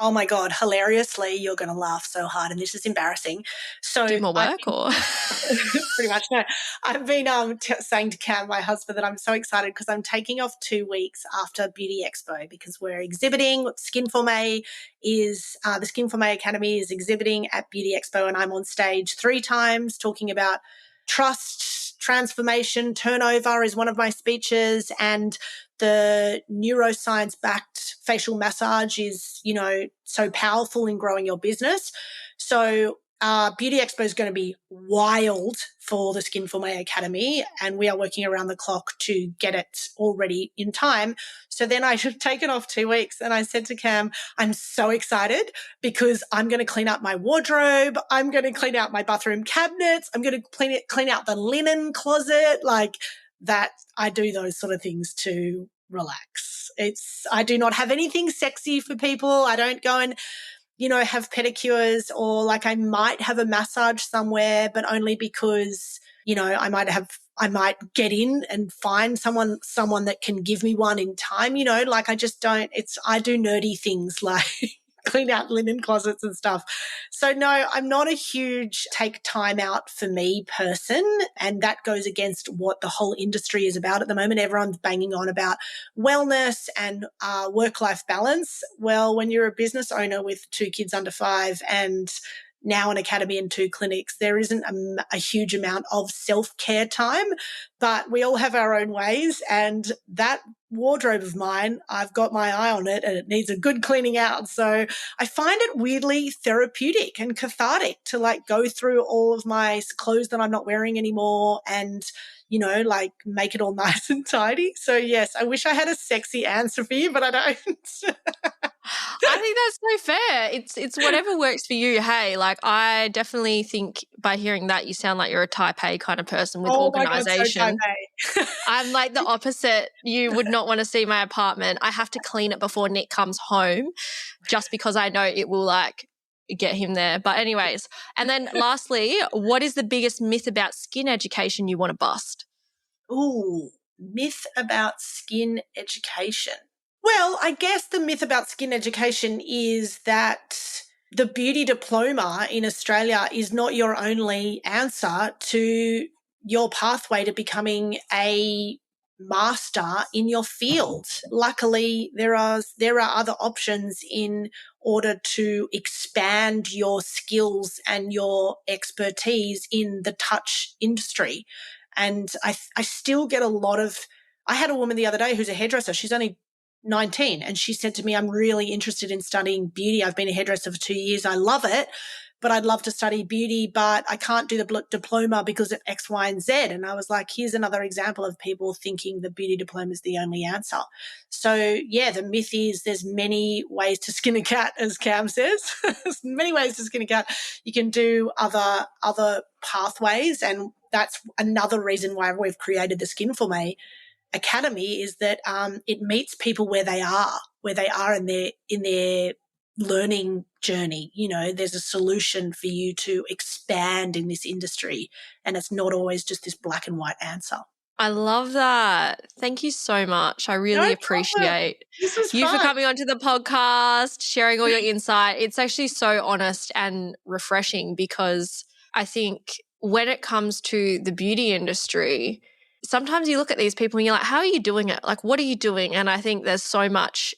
Oh my God, hilariously, you're going to laugh so hard and this is embarrassing. So do more work or? Pretty much, no. I've been saying to Cam, my husband, that I'm so excited because I'm taking off 2 weeks after Beauty Expo because we're exhibiting. The Skinformé Academy is exhibiting at Beauty Expo, and I'm on stage 3 times talking about trust, transformation, turnover is one of my speeches, and the neuroscience-backed facial massage is, so powerful in growing your business. So Beauty Expo is going to be wild for the Skinformé Academy, and we are working around the clock to get it all ready in time. So then I have taken off 2 weeks, and I said to Cam, I'm so excited because I'm going to clean up my wardrobe. I'm going to clean out my bathroom cabinets. I'm going to clean out the linen closet, like that. I do those sort of things to relax. I do not have anything sexy for people. I don't go and have pedicures, or like I might have a massage somewhere, but only because, I might have I might get in and find someone that can give me one in time, you know, like I do nerdy things like clean out linen closets and stuff. So no, I'm not a huge take time out for me person. And that goes against what the whole industry is about at the moment. Everyone's banging on about wellness and work-life balance. Well, when you're a business owner with 2 kids under 5 and now an academy and 2 clinics, there isn't a huge amount of self-care time, but we all have our own ways. And that wardrobe of mine, I've got my eye on it and it needs a good cleaning out. So I find it weirdly therapeutic and cathartic to like go through all of my clothes that I'm not wearing anymore and, you know, like make it all nice and tidy. So yes, I wish I had a sexy answer for you, but I don't. I think that's so fair. It's whatever works for you. Hey, like I definitely think by hearing that you sound like you're a type A kind of person with organisation. My God, so type A. I'm like the opposite. You would not want to see my apartment. I have to clean it before Nick comes home just because I know it will like get him there. But anyways, and then lastly, what is the biggest myth about skin education you want to bust? Ooh, myth about skin education. Well, I guess the myth about skin education is that the beauty diploma in Australia is not your only answer to your pathway to becoming a master in your field. Luckily, there are other options in order to expand your skills and your expertise in the touch industry. And I still get a lot of – I had a woman the other day who's a hairdresser. She's only 19 and she said to me, I'm really interested in studying beauty. I've been a hairdresser for 2 years. I love it, but I'd love to study beauty, but I can't do the diploma because of X, Y, and Z. And I was like, here's another example of people thinking the beauty diploma is the only answer. So yeah, the myth is there's many ways to skin a cat, as Cam says. There's many ways to skin a cat. You can do other pathways, and that's another reason why we've created the Skinformé Academy, is that it meets people where they are in their learning journey. You know, there's a solution for you to expand in this industry, and it's not always just this black and white answer. I love that. Thank you so much. I really appreciate you for coming onto the podcast, sharing all your insight. It's actually so honest and refreshing, because I think when it comes to the beauty industry, sometimes you look at these people and you're like, how are you doing it? Like, what are you doing? And I think there's so much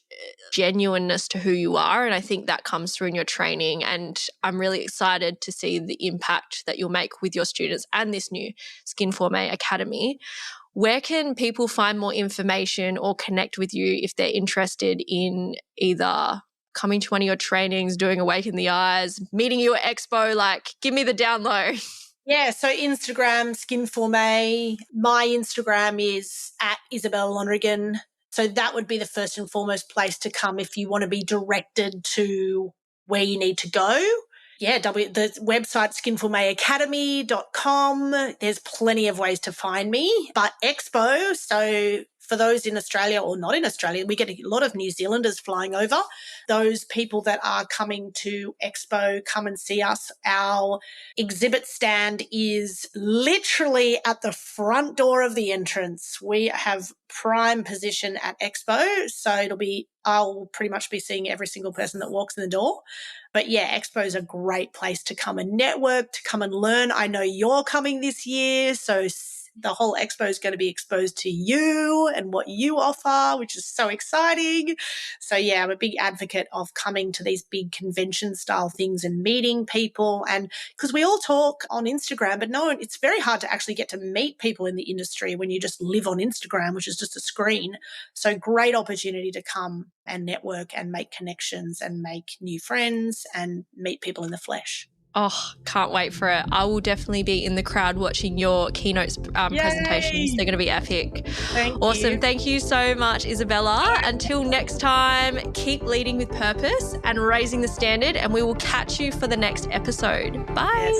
genuineness to who you are, and I think that comes through in your training, and I'm really excited to see the impact that you'll make with your students and this new Skinformé Academy. Where can people find more information or connect with you if they're interested in either coming to one of your trainings, doing Awaken the Eyes, meeting you at Expo? Like, give me the down low. Yeah, so Instagram, Skinformé. My Instagram is at Isabella Loneragan. So that would be the first and foremost place to come if you want to be directed to where you need to go. Yeah, the website skinforméacademy.com. There's plenty of ways to find me. But Expo, so for those in Australia or not in Australia, we get a lot of New Zealanders flying over. Those people that are coming to Expo, come and see us. Our exhibit stand is literally at the front door of the entrance. We have prime position at Expo, so I'll pretty much be seeing every single person that walks in the door. But yeah, Expo is a great place to come and network, to come and learn. I know you're coming this year, so the whole expo is going to be exposed to you and what you offer, which is so exciting. So yeah, I'm a big advocate of coming to these big convention style things and meeting people. And because we all talk on Instagram, but no, it's very hard to actually get to meet people in the industry when you just live on Instagram, which is just a screen. So great opportunity to come and network and make connections and make new friends and meet people in the flesh. Oh, can't wait for it. I will definitely be in the crowd watching your keynotes presentations. They're going to be epic. Awesome. Thank you so much, Isabella. Until next time, keep leading with purpose and raising the standard, and we will catch you for the next episode. Bye.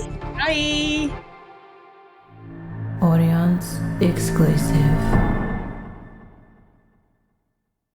Yes. Bye. Audience exclusive.